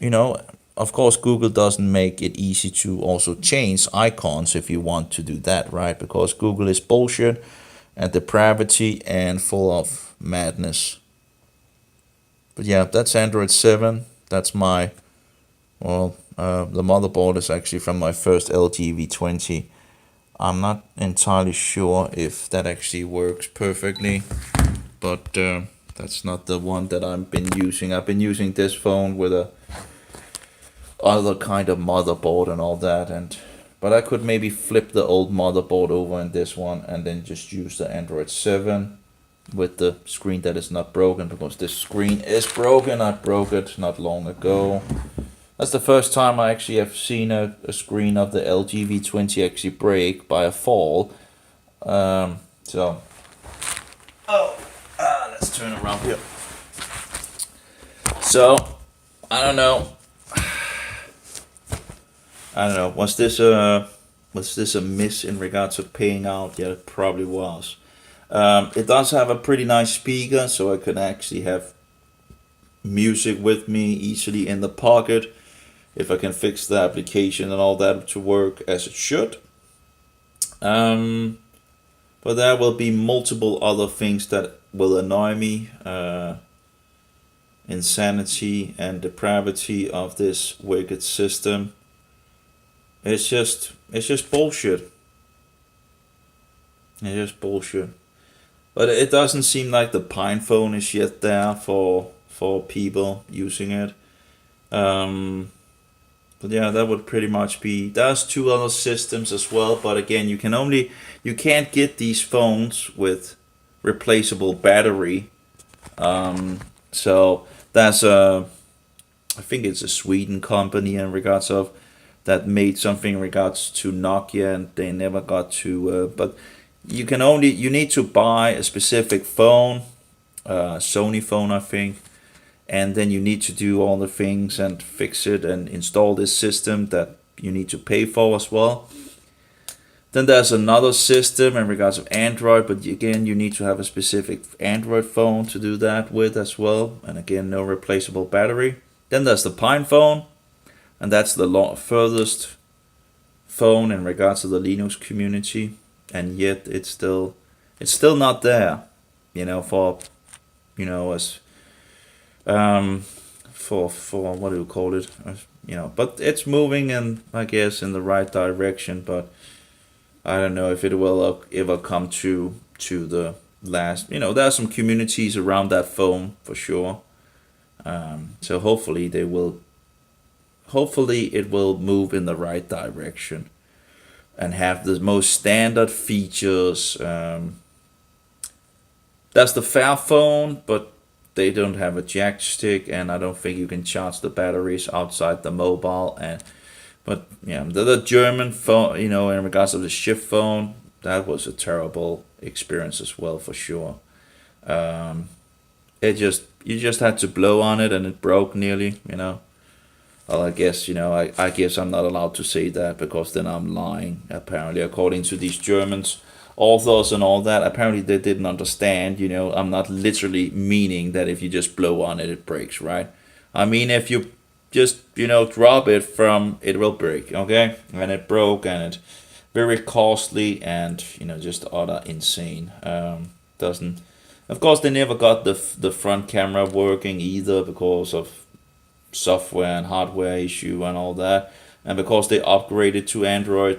Google doesn't make it easy to also change icons if you want to do that, right? Because Google is bullshit and depravity and full of madness. But yeah, that's Android 7. That's my, the motherboard is actually from my first LG V20. I'm not entirely sure if that actually works perfectly, but that's not the one that I've been using. I've been using this phone with a other kind of motherboard and all that, but I could maybe flip the old motherboard over in this one and then just use the Android 7 with the screen that is not broken, because this screen is broken. I broke it not long ago. That's the first time I actually have seen a screen of the LG V20 actually break by a fall. Let's turn around here. So, I don't know. Was this a miss in regards to paying out? Yeah, it probably was. It does have a pretty nice speaker, so I could actually have music with me easily in the pocket if I can fix the application and all that to work as it should. But there will be multiple other things that will annoy me. Insanity and depravity of this wicked system. It's just bullshit. It's just bullshit. But it doesn't seem like the Pine phone is yet there for people using it. But yeah, that would pretty much be. There's two other systems as well, but again, you can't get these phones with replaceable battery. So that's I think it's a Sweden company in regards of that made something in regards to Nokia, and they never got to. But you need to buy a specific phone, Sony phone, I think, and then you need to do all the things and fix it and install this system that you need to pay for as well. Then there's another system in regards of Android, but again, you need to have a specific Android phone to do that with as well, and again, no replaceable battery. Then there's the Pine phone, and that's the furthest phone in regards to the Linux community, and yet it's still not there, for what do you call it, but it's moving in, I guess, in the right direction, but I don't know if it will ever come to the last. There are some communities around that phone for sure. So hopefully it will move in the right direction and have the most standard features. That's the Fairphone, but they don't have a jack stick, and I don't think you can charge the batteries outside the mobile. But yeah, the German phone, in regards to the Shift phone, that was a terrible experience as well for sure. You just had to blow on it and it broke nearly. Well, I guess I guess I'm not allowed to say that, because then I'm lying. Apparently, according to these Germans, authors and all that, apparently they didn't understand. I'm not literally meaning that if you just blow on it, it breaks, right? I mean, if you just drop it it will break, okay? And it broke, and it's very costly, and just other insane. Doesn't, of course, they never got the front camera working either, because of software and hardware issue and all that, and because they upgraded to Android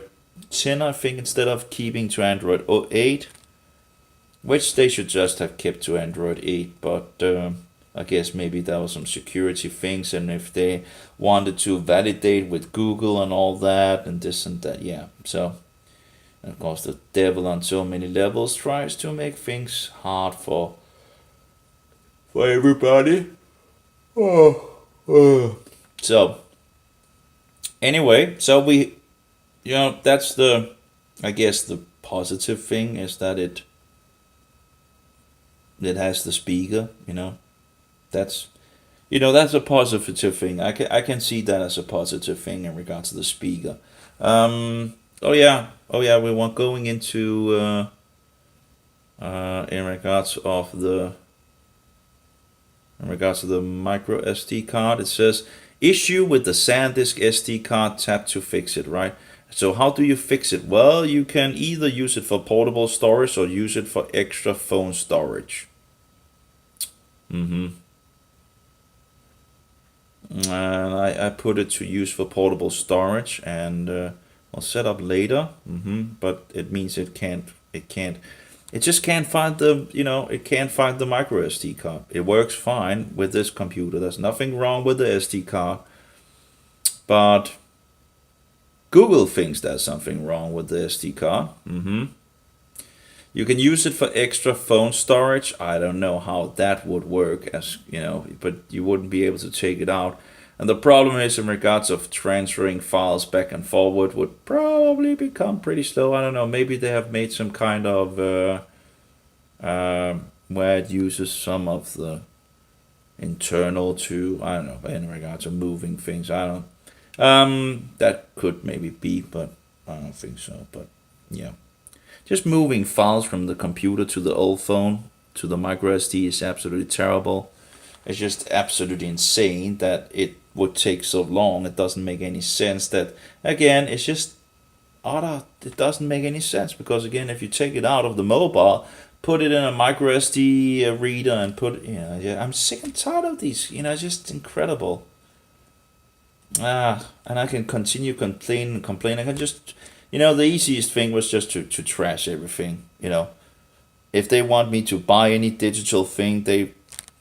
10, I think, instead of keeping to Android 8, which they should just have kept to Android 8, but I guess maybe there was some security things, and if they wanted to validate with Google and all that, and this and that, yeah. So, of course, the devil on so many levels tries to make things hard for everybody. So, anyway, so we, that's I guess the positive thing is that it has the speaker, that's a positive thing. I can see that as a positive thing in regards to the speaker. We were going into in regards to the micro SD card. It says issue with the SanDisk SD card, tap to fix it, right? So how do you fix it? Well, you can either use it for portable storage or use it for extra phone storage. And I put it to use for portable storage, and I'll set up later. But it means it just can't find the micro SD card. It works fine with this computer. There's nothing wrong with the SD card, but Google thinks there's something wrong with the SD card. You can use it for extra phone storage. I don't know how that would work, but you wouldn't be able to take it out. And the problem is, in regards of transferring files back and forward, would probably become pretty slow. I don't know. Maybe they have made some kind of where it uses some of the internal to, I don't know, in regards to moving things. I don't. That could maybe be, but I don't think so. But yeah. Just moving files from the computer to the old phone to the micro SD is absolutely terrible. It's just absolutely insane that it would take so long. It doesn't make any sense. That, again, it's just it doesn't make any sense, because again, if you take it out of the mobile, put it in a micro SD reader and I'm sick and tired of these. It's just incredible. And I can continue complaining. I can just. The easiest thing was just to trash everything. If they want me to buy any digital thing, they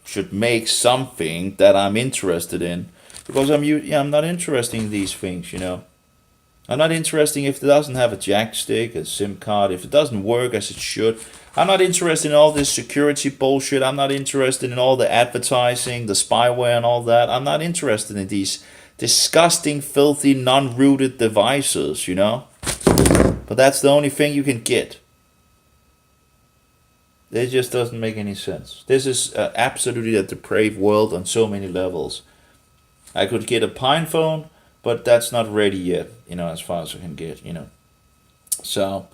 should make something that I'm interested in, because I'm not interested in these things. I'm not interested if it doesn't have a jack stick, a SIM card, if it doesn't work as it should. I'm not interested in all this security bullshit. I'm not interested in all the advertising, the spyware and all that. I'm not interested in these disgusting, filthy, non-rooted devices, But that's the only thing you can get. It just doesn't make any sense. This is absolutely a depraved world on so many levels. I could get a Pine phone, but that's not ready yet, as far as I can get, So,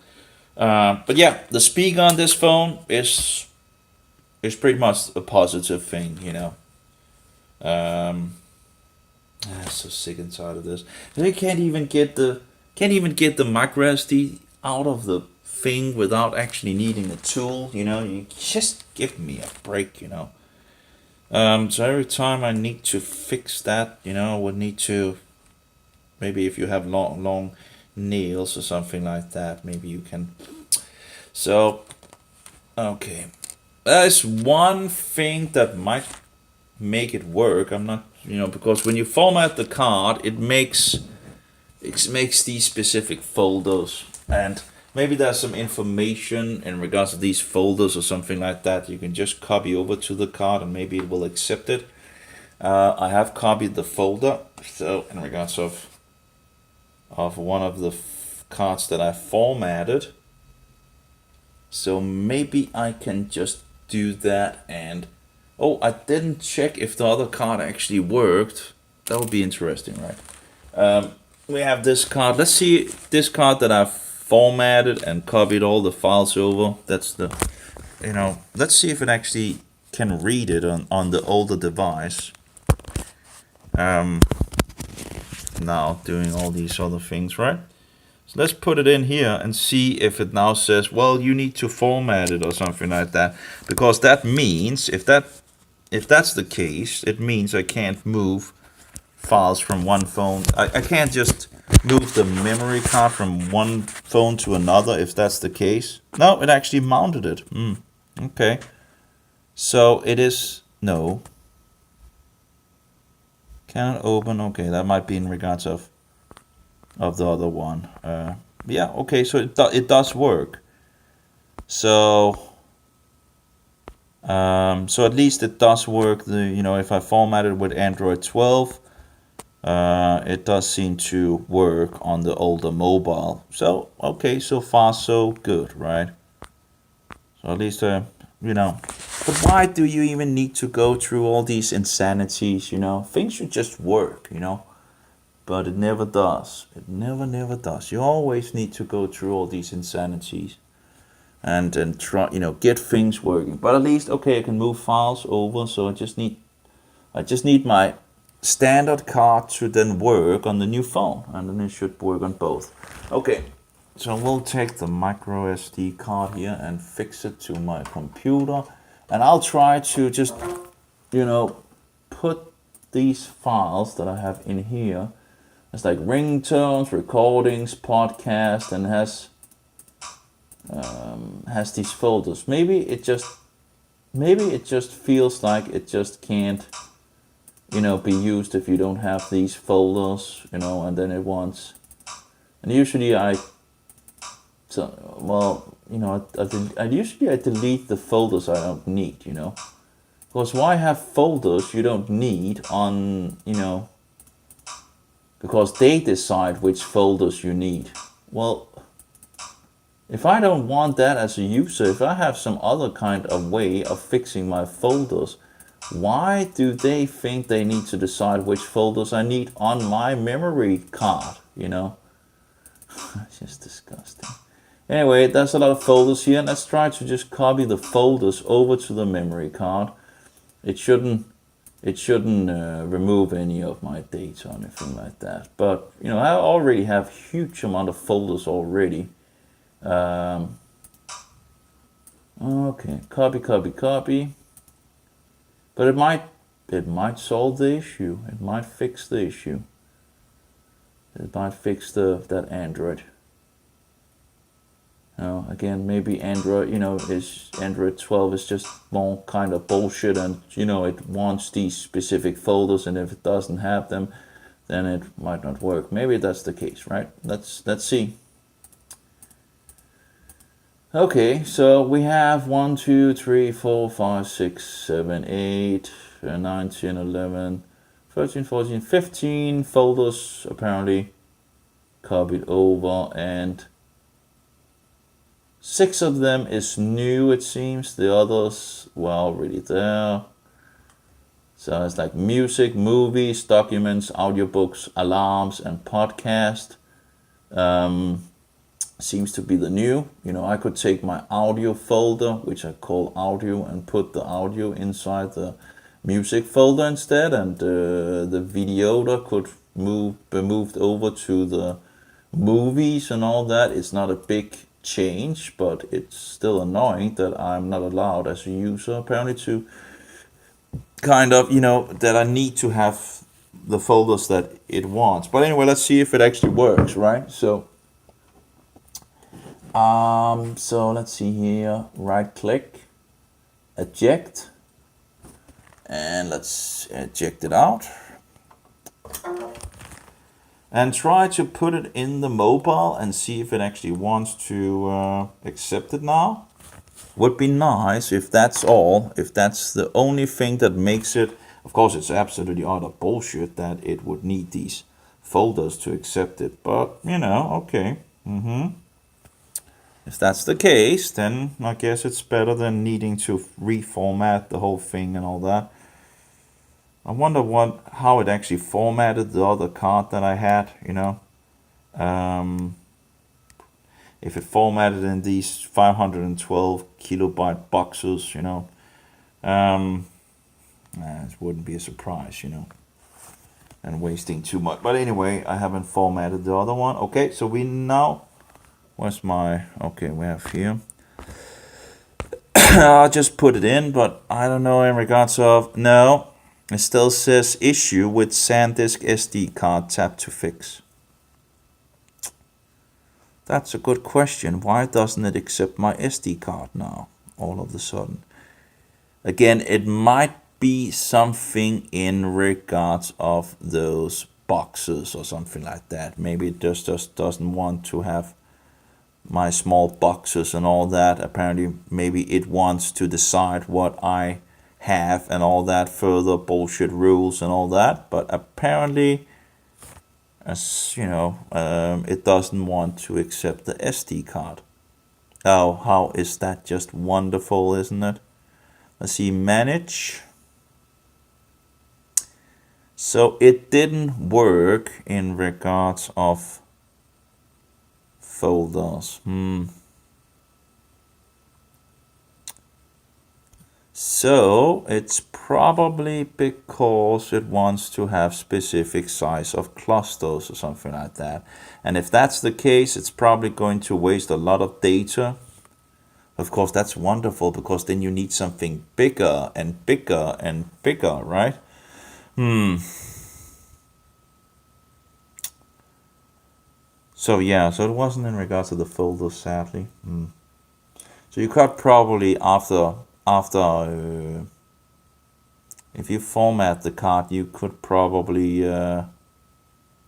but yeah, the speaker on this phone is pretty much a positive thing, I'm so sick and tired of this. They can't even get the micro SD out of the thing without actually needing a tool. You just give me a break. So every time I need to fix that, I would need to, maybe if you have long nails or something like that, maybe you can. So, okay, there's one thing that might make it work. I'm not, because when you format the card, it makes these specific folders, and maybe there's some information in regards to these folders or something like that. You can just copy over to the card, and maybe it will accept it. I have copied the folder, so in regards of one of the cards that I formatted. So maybe I can just do that. And I didn't check if the other card actually worked. That would be interesting, right? We have this card. Let's see this card that I've formatted and copied all the files over. That's the, let's see if it actually can read it on the older device. Now doing all these other things, right? So let's put it in here and see if it now says, well, you need to format it or something like that. Because that means, if that's the case, it means I can't move files from one phone. I can't just move the memory card from one phone to another if that's the case. No, it actually mounted it. Okay. So it is, no. Cannot open, okay, that might be in regards of the other one. Yeah, okay, so it does work. So so at least it does work. If I format it with Android 12, it does seem to work on the older mobile. So okay, so far so good, right? So at least but why do you even need to go through all these insanities? Things should just work, but it never does. It never does. You always need to go through all these insanities and try, get things working. But at least, okay, I can move files over. So I just need my standard card to then work on the new phone, and then it should work on both. Okay, so we'll take the micro SD card here and fix it to my computer, and I'll try to just put these files that I have in here as like ringtones, recordings, podcast, and has these folders. Maybe it just feels like it just can't be used if you don't have these folders, and then it wants, and usually I delete the folders I don't need, because why have folders you don't need on, because they decide which folders you need. Well, if I don't want that as a user, if I have some other kind of way of fixing my folders, why do they think they need to decide which folders I need on my memory card, It's just disgusting. Anyway, there's a lot of folders here. Let's try to just copy the folders over to the memory card. It shouldn't remove any of my data or anything like that. But, I already have huge amount of folders already. Okay, copy. But it might solve the issue. It might fix the issue. It might fix that Android. Again, maybe Android, is Android 12 is just more kind of bullshit, and it wants these specific folders, and if it doesn't have them, then it might not work. Maybe that's the case, right? Let's see. Okay, so we have 1, 2, 3, 4, 5, 6, 7, 8, 9, 10, 11, 13, 14, 15 folders apparently copied over, and 6 of them is new, it seems. The others were already there. So it's like music, movies, documents, audiobooks, alarms, and podcast. Seems to be the new. I could take my audio folder, which I call audio, and put the audio inside the music folder instead, and the video could be moved over to the movies and all that. It's not a big change, but it's still annoying that I'm not allowed as a user apparently to kind of, that I need to have the folders that it wants. But anyway, let's see if it actually works, right? So let's see here, right click, eject, and let's eject it out. And try to put it in the mobile and see if it actually wants to accept it now. Would be nice if that's all, if that's the only thing that makes it. Of course, it's absolutely utter bullshit that it would need these folders to accept it, but okay. If that's the case, then I guess it's better than needing to reformat the whole thing and all that. I wonder how it actually formatted the other card that I had, if it formatted in these 512 kilobyte boxes, it wouldn't be a surprise, and wasting too much. But anyway, I haven't formatted the other one. Okay, so we now, where's my, okay, we have here. I'll just put it in, but I don't know in regards of, no, it still says issue with SanDisk SD card, tap to fix. That's a good question. Why doesn't it accept my SD card now, all of a sudden? Again, it might be something in regards of those boxes or something like that. Maybe it just doesn't want to have my small boxes and all that. Apparently, maybe it wants to decide what I have and all that further bullshit rules and all that. But apparently, as you know, it doesn't want to accept the SD card. Oh, how is that just wonderful, isn't it? Let's see, manage. So it didn't work in regards of folders. So it's probably because it wants to have specific size of clusters or something like that. And if that's the case, it's probably going to waste a lot of data. Of course, that's wonderful, because then you need something bigger and bigger and bigger, right? So yeah, so it wasn't in regards to the folders, sadly. So you could probably, after if you format the card, you could probably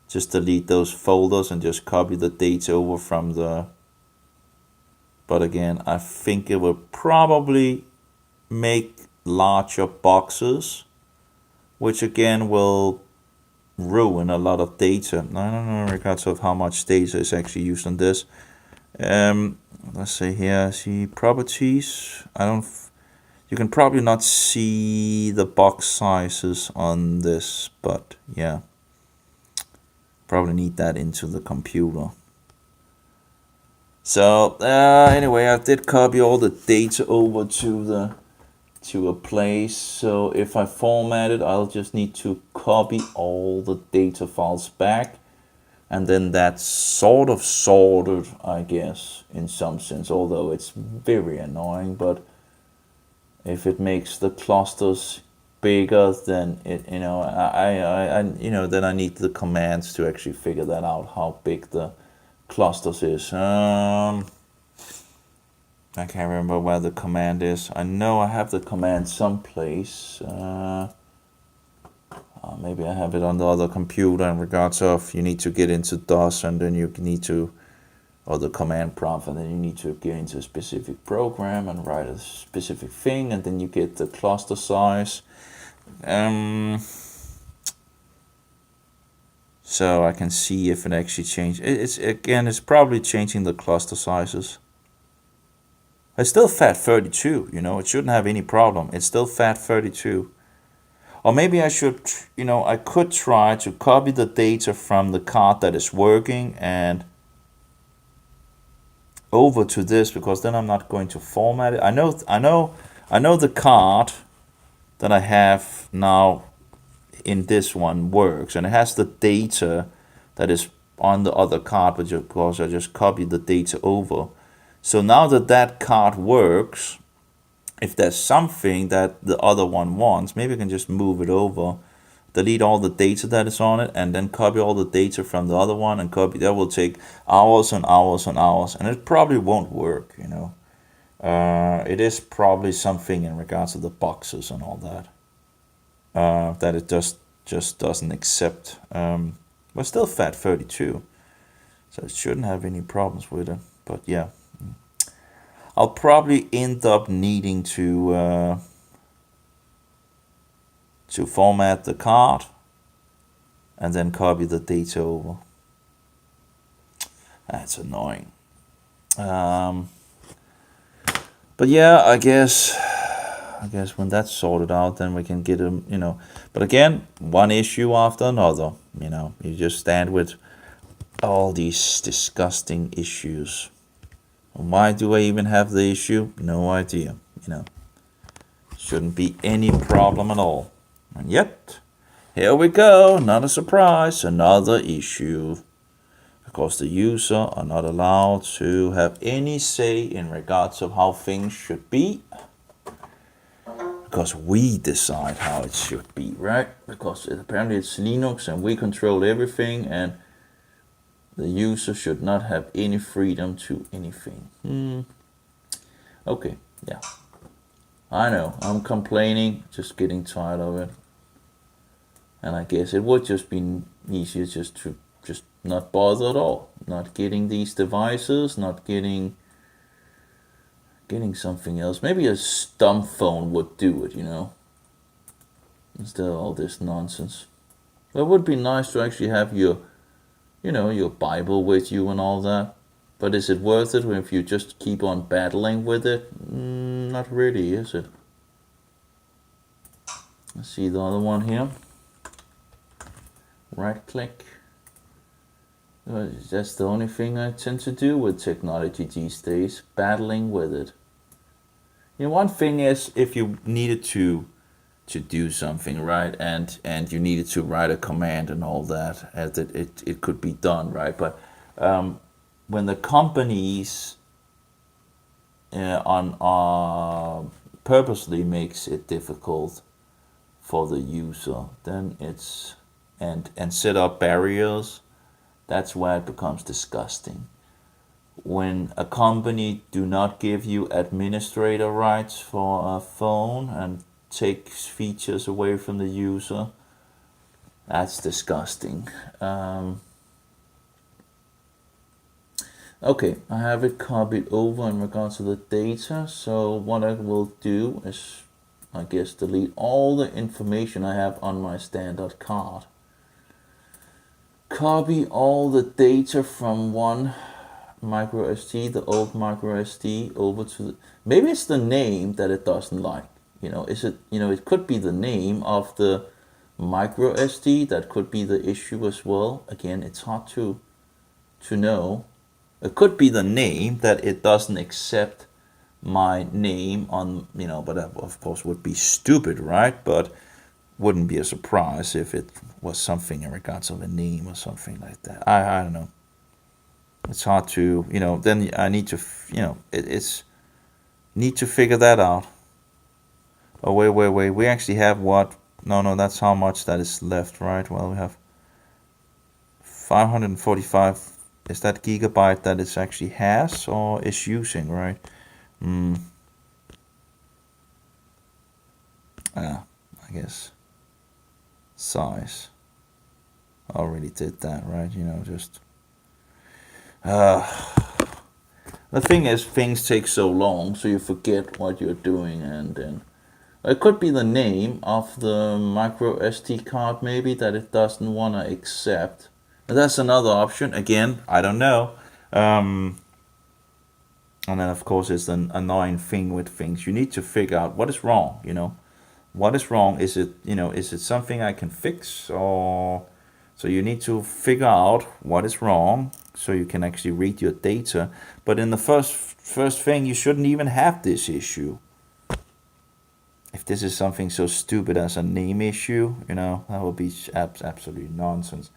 just delete those folders and just copy the data over from the... But again, I think it will probably make larger boxes, which again will ruin a lot of data. I don't know in regards of how much data is actually used on this. Let's say here, see properties. You can probably not see the box sizes on this, but yeah, probably need that into the computer. So anyway, I did copy all the data over to a place. So if I format it, I'll just need to copy all the data files back, and then that's sort of sorted, I guess, in some sense, although it's very annoying. But if it makes the clusters bigger, then it, you know, then I need the commands to actually figure that out, how big the clusters is. I can't remember where the command is. I know I have the command someplace. Maybe I have it on the other computer in regards of you need to get into DOS, and then you need to, or the command prompt, and then you need to get into a specific program and write a specific thing, and then you get the cluster size. So I can see if it actually changed. It's probably changing the cluster sizes. It's still FAT32, you know, it shouldn't have any problem. It's still FAT32. Or maybe I should, you know, I could try to copy the data from the card that is working and over to this, because then I'm not going to format it. I know the card that I have now in this one works, and it has the data that is on the other card, which of course I just copied the data over. So now that card works, if there's something that the other one wants, maybe I can just move it over, delete all the data that is on it, and then copy all the data from the other one and copy. That will take hours and hours and hours, and it probably won't work, you know. It is probably something in regards to the boxes and all that, that it just doesn't accept. But still FAT32, so it shouldn't have any problems with it. But yeah, I'll probably end up needing to format the card and then copy the data over. That's annoying. But yeah, I guess when that's sorted out, then we can get them, you know. But again, one issue after another, you know. You just stand with all these disgusting issues. Why do I even have the issue? No idea, you know. Shouldn't be any problem at all. And yet, here we go, not a surprise, another issue. Because the user are not allowed to have any say in regards of how things should be. Because we decide how it should be, right? Because apparently it's Linux and we control everything, and The user should not have any freedom to anything. Okay, yeah. I know, I'm complaining, just getting tired of it. And I guess it would just be easier just to not bother at all. Not getting these devices, not getting something else. Maybe a stump phone would do it, instead of all this nonsense. But it would be nice to actually have your Bible with you and all that. But is it worth it if you just keep on battling with it? Not really, is it? Let's see the other one here. Right click. That's the only thing I tend to do with technology these days, battling with it. One thing is, if you needed to do something, right, and you needed to write a command and all that, it could be done, right? But when the companies purposely makes it difficult for the user, then it's and set up barriers, that's where it becomes disgusting. When a company do not give you administrator rights for a phone and takes features away from the user, that's disgusting. Okay, I have it copied over in regards to the data, so what I will do is, I guess, delete all the information I have on my standard card. Copy all the data from one micro SD, the old micro SD, over to the, maybe it's the name that it doesn't like. Is it, it could be the name of the micro SD that could be the issue as well. Again, it's hard to know. It could be the name that it doesn't accept my name on, but that of course would be stupid, right? But wouldn't be a surprise if it was something in regards of a name or something like that. I don't know. It's hard to, then I need to, it's need to figure that out. Oh, wait. We actually have what? No, that's how much that is left, right? Well, we have 545. Is that gigabyte that it actually has or is using, right? I guess size. Already did that, right? Just the thing is, things take so long, so you forget what you're doing, and then it could be the name of the micro SD card, maybe, that it doesn't want to accept. And that's another option. Again, I don't know. And then, of course, it's an annoying thing with things. You need to figure out what is wrong, What is wrong? Is it something I can fix? Or so you need to figure out what is wrong so you can actually read your data. But in the first thing, you shouldn't even have this issue. If this is something so stupid as a name issue, that would be absolutely nonsense.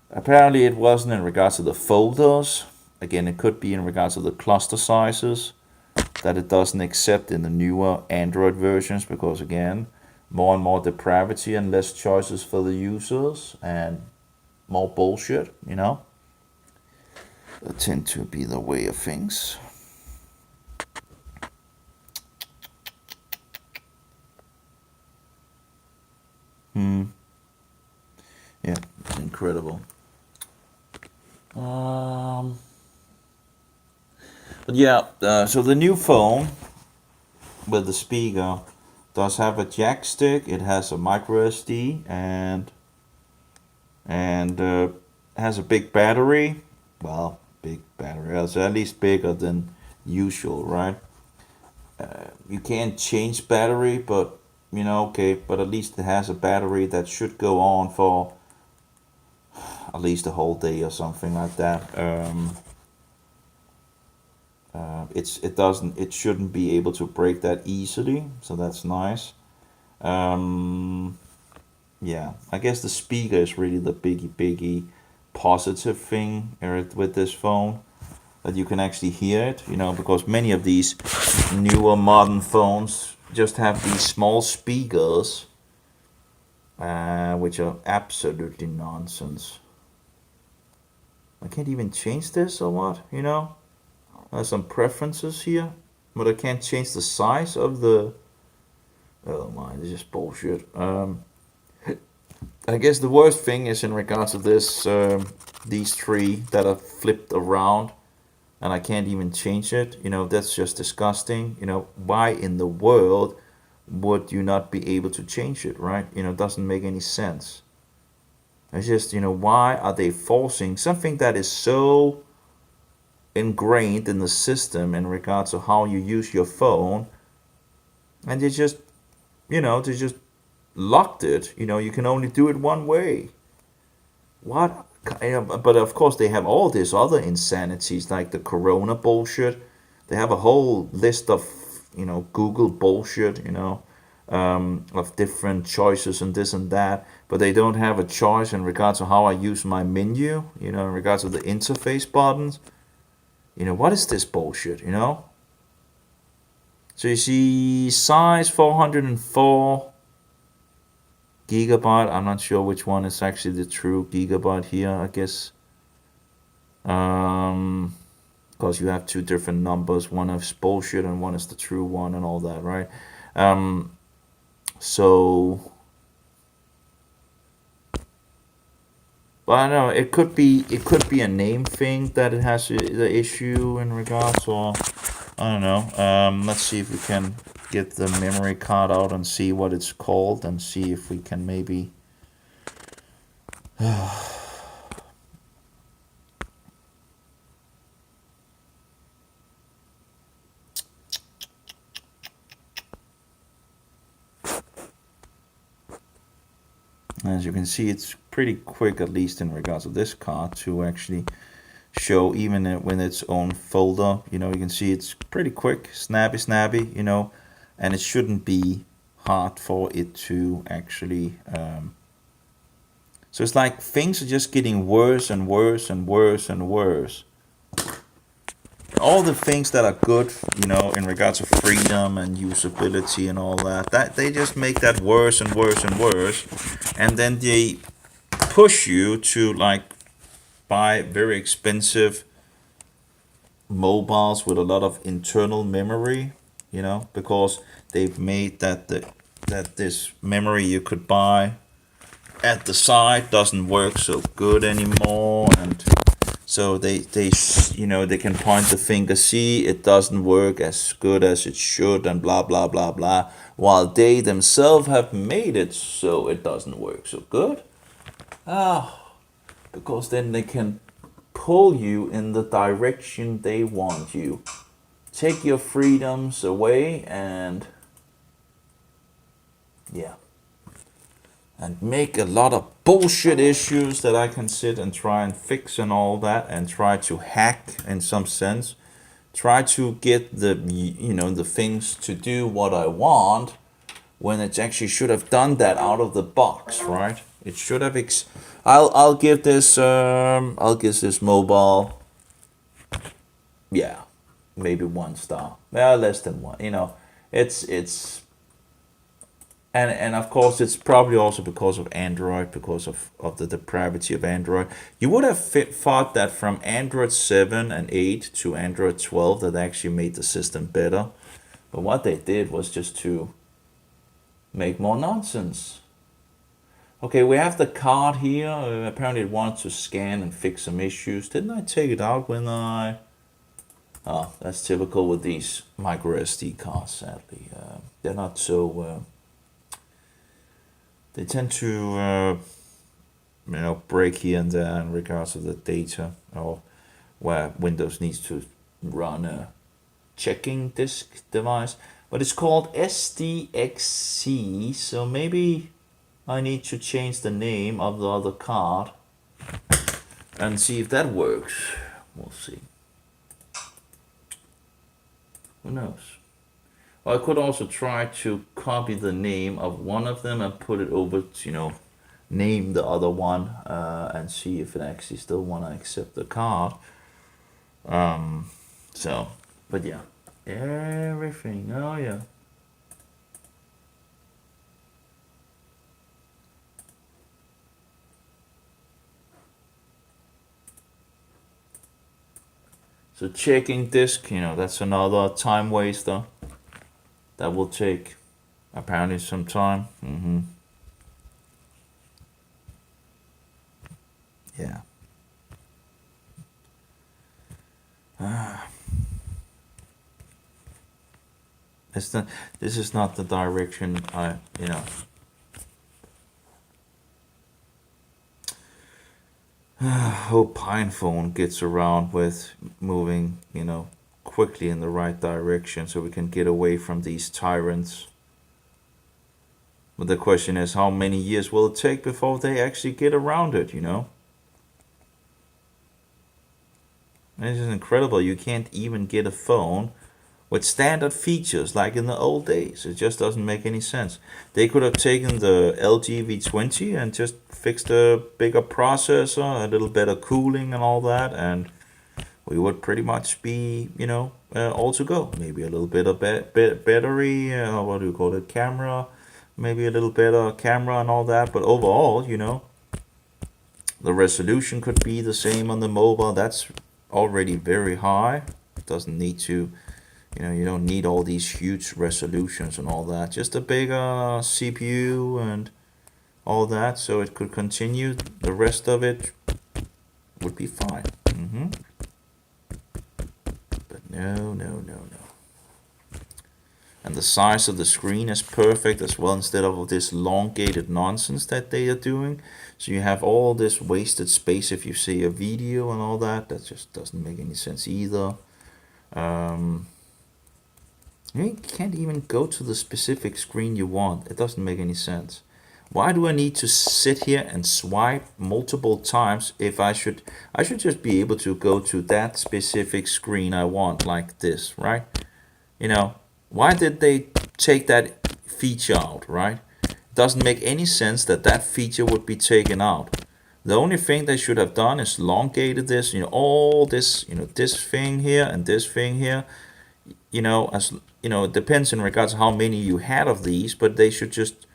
Apparently it wasn't in regards to the folders. Again, it could be in regards to the cluster sizes that it doesn't accept in the newer Android versions, because again, more and more depravity and less choices for the users and more bullshit, that tend to be the way of things. Yeah, it's incredible. But yeah, so the new phone with the speaker does have a jack stick. It has a micro SD and has a big battery. Well, big battery. It's at least bigger than usual, right? You can't change battery, but okay. But at least it has a battery that should go on for at least a whole day or something like that. It shouldn't be able to break that easily, so that's nice. Yeah, I guess the speaker is really the biggie positive thing with this phone, that you can actually hear it, because many of these newer modern phones just have these small speakers, which are absolutely nonsense. I can't even change this or what, you know? There's some preferences here, but I can't change the size of the... Oh my, this is bullshit. I guess the worst thing is in regards to this, these three that are flipped around and I can't even change it. You know, that's just disgusting. You know, why in the world would you not be able to change it, right? You know, it doesn't make any sense. It's just, you know, why are they forcing something that is so ingrained in the system in regards to how you use your phone, and they just, you know, they just locked it. You know, you can only do it one way. What? But of course, they have all these other insanities like the Corona bullshit. They have a whole list of, you know, Google bullshit, you know, of different choices and this and that. But they don't have a choice in regards to how I use my menu, you know, in regards to the interface buttons. You know, what is this bullshit, you know? So you see size 404 gigabyte. I'm not sure which one is actually the true gigabyte here, I guess. Because you have two different numbers. One is bullshit and one is the true one and all that, right? So, but I don't know. It could be a name thing that it has the issue in regards, or I don't know. Let's see if we can get the memory card out and see what it's called and see if we can maybe. As you can see, it's pretty quick, at least in regards to this card, to actually show even when its own folder. You know, you can see it's pretty quick, snappy, you know, and it shouldn't be hard for it to actually. So it's like things are just getting worse and worse and worse and worse. All the things that are good, you know, in regards to freedom and usability and all that, that they just make that worse and worse and worse, and then they push you to like buy very expensive mobiles with a lot of internal memory, you know, because they've made that that this memory you could buy at the side doesn't work so good anymore, and so they you know, they can point the finger, see it doesn't work as good as it should, and blah blah blah blah, while they themselves have made it so it doesn't work so good. Because then they can pull you in the direction they want you, take your freedoms away, and yeah, and make a lot of bullshit issues that I can sit and try and fix and all that, and try to hack in some sense, try to get the, you know, the things to do what I want, when it actually should have done that out of the box, right? It should have I'll give this mobile, yeah, maybe 1 star. Well, less than one. You know, it's and of course it's probably also because of Android, because of the depravity of Android. You would have thought that from Android 7 and 8 to Android 12 that actually made the system better, but what they did was just to make more nonsense. Okay, we have the card here. Apparently it wants to scan and fix some issues. Didn't I take it out when I... Oh, that's typical with these micro SD cards, sadly. They're not so... they tend to, you know, break here and there in regards to the data, or where Windows needs to run a checking disk device. But it's called SDXC, so maybe I need to change the name of the other card and see if that works. We'll see. Who knows? Well, I could also try to copy the name of one of them and put it over to, you know, name the other one, and see if it actually still want to accept the card. So, but yeah, everything. Oh yeah. So checking disk, you know, that's another time waster. That will take apparently some time. Yeah. This is not the direction I, you know. Hope PinePhone gets around with moving, you know, quickly in the right direction so we can get away from these tyrants. But the question is, how many years will it take before they actually get around it, you know? This is incredible. You can't even get a phone with standard features like in the old days. It just doesn't make any sense. They could have taken the LG V20 and just fixed a bigger processor, a little better cooling and all that, and we would pretty much be, you know, all to go. Maybe a little bit of battery, what do you call it, camera, maybe a little better camera and all that. But overall, you know, the resolution could be the same on the mobile. That's already very high. It doesn't need to, you know, you don't need all these huge resolutions and all that. Just a bigger CPU and all that, so it could continue. The rest of it would be fine. But no. And the size of the screen is perfect as well, instead of this elongated nonsense that they are doing. So you have all this wasted space if you see a video and all that. That just doesn't make any sense either. You can't even go to the specific screen you want. It doesn't make any sense. Why do I need to sit here and swipe multiple times if I should just be able to go to that specific screen I want, like this, right? You know, why did they take that feature out, right? It doesn't make any sense that that feature would be taken out. The only thing they should have done is elongated this, you know, all this, you know, this thing here and this thing here. You know, as you know, it depends in regards to how many you had of these, but they should just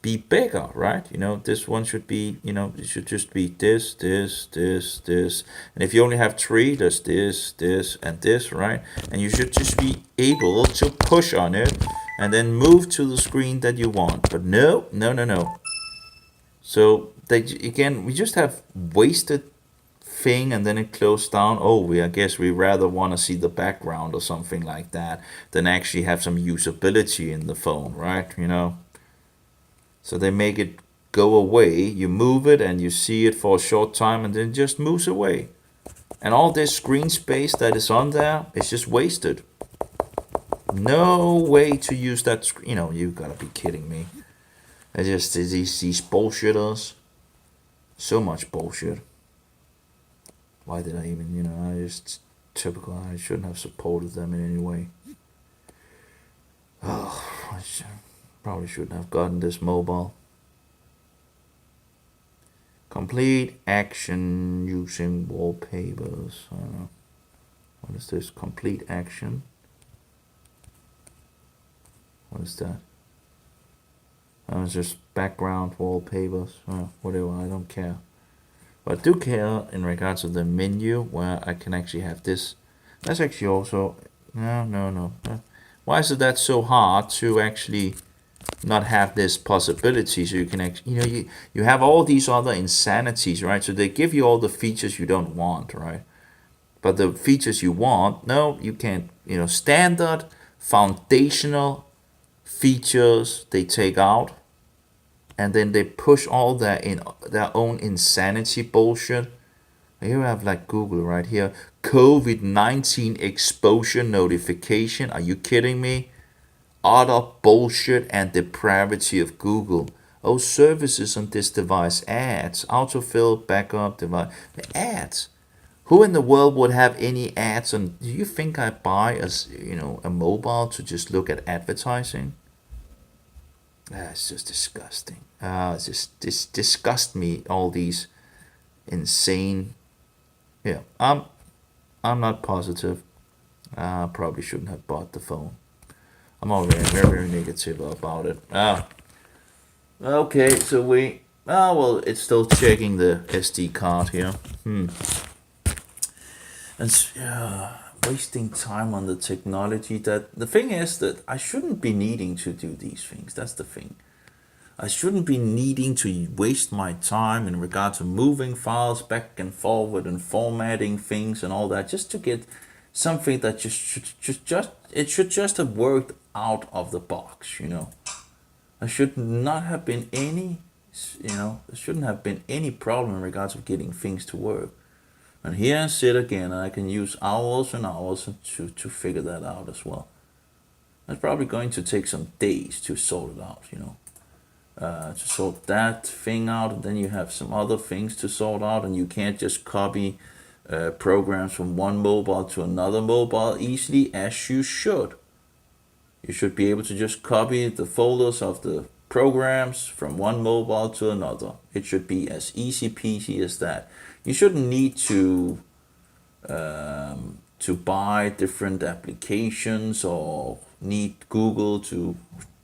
be bigger, right? You know, this one should be, you know, it should just be this. And if you only have three, there's this, and this, right? And you should just be able to push on it and then move to the screen that you want. But no. So they, again, we just have wasted thing, and then it closed down. I guess we rather want to see the background or something like that than actually have some usability in the phone, right? You know, so they make it go away. You move it and you see it for a short time and then it just moves away, and all this screen space that is on there is just wasted. No way to use that screen. You know, you gotta be kidding me. I just these bullshitters, so much bullshit. Why did I even, you know, I just, typical, I shouldn't have supported them in any way. I probably shouldn't have gotten this mobile. Complete action using wallpapers. I don't know. What is this? Complete action? What is that? It's just background wallpapers. Whatever, I don't care. But I do care in regards to the menu where I can actually have this. That's actually also, no. Why is it that so hard to actually not have this possibility? So you can actually, you know, you have all these other insanities, right? So they give you all the features you don't want, right? But the features you want, no, you can't. You know, standard foundational features they take out. And then they push all that in their own insanity bullshit. Here we have like Google right here. COVID-19 exposure notification. Are you kidding me? Utter bullshit and depravity of Google. Oh, services on this device. Ads. Autofill backup device. Ads. Who in the world would have any ads on? Do you think I buy a mobile to just look at advertising? It's just disgusting. It's just disgust me, all these insane. Yeah, I'm not positive. I probably shouldn't have bought the phone. I'm already very negative about it. Okay, so well, it's still checking the SD card here. And wasting time on the technology. That the thing is that I shouldn't be needing to do these things. That's the thing. I shouldn't be needing to waste my time in regard to moving files back and forward and formatting things and all that just to get something that just have worked out of the box, you know. There should not have been any, there shouldn't have been any problem in regards of getting things to work. And here I sit again, and I can use hours and hours to figure that out as well. It's probably going to take some days to sort it out, you know. To sort that thing out, and then you have some other things to sort out, and you can't just copy programs from one mobile to another mobile easily as you should. You should be able to just copy the folders of the programs from one mobile to another. It should be as easy peasy as that. You shouldn't need to buy different applications or need Google to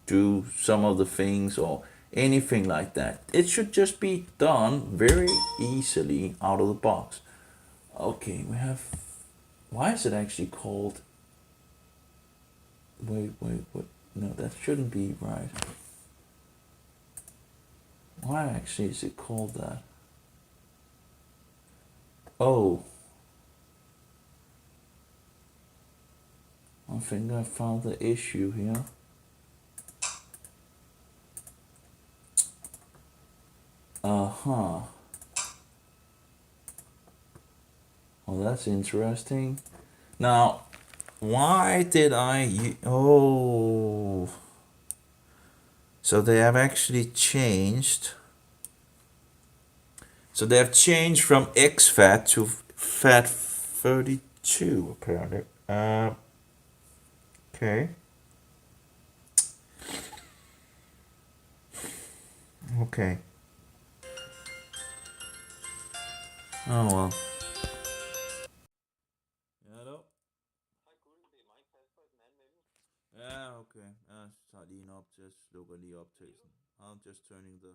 do some of the things or anything like that. It should just be done very easily out of the box. Okay, we have. Why is it actually called? Wait. No, that shouldn't be right. Why actually is it called that? Oh, I think I found the issue here. Uh-huh. Well, that's interesting. Now, why did I... Oh. So they have actually changed. So they have changed from XFAT to FAT32, apparently. Okay. Okay. Oh well. Hallo? Ja, okay. Ja, så tager lige en optagelse, slukker lige optagelsen. I'm just turning the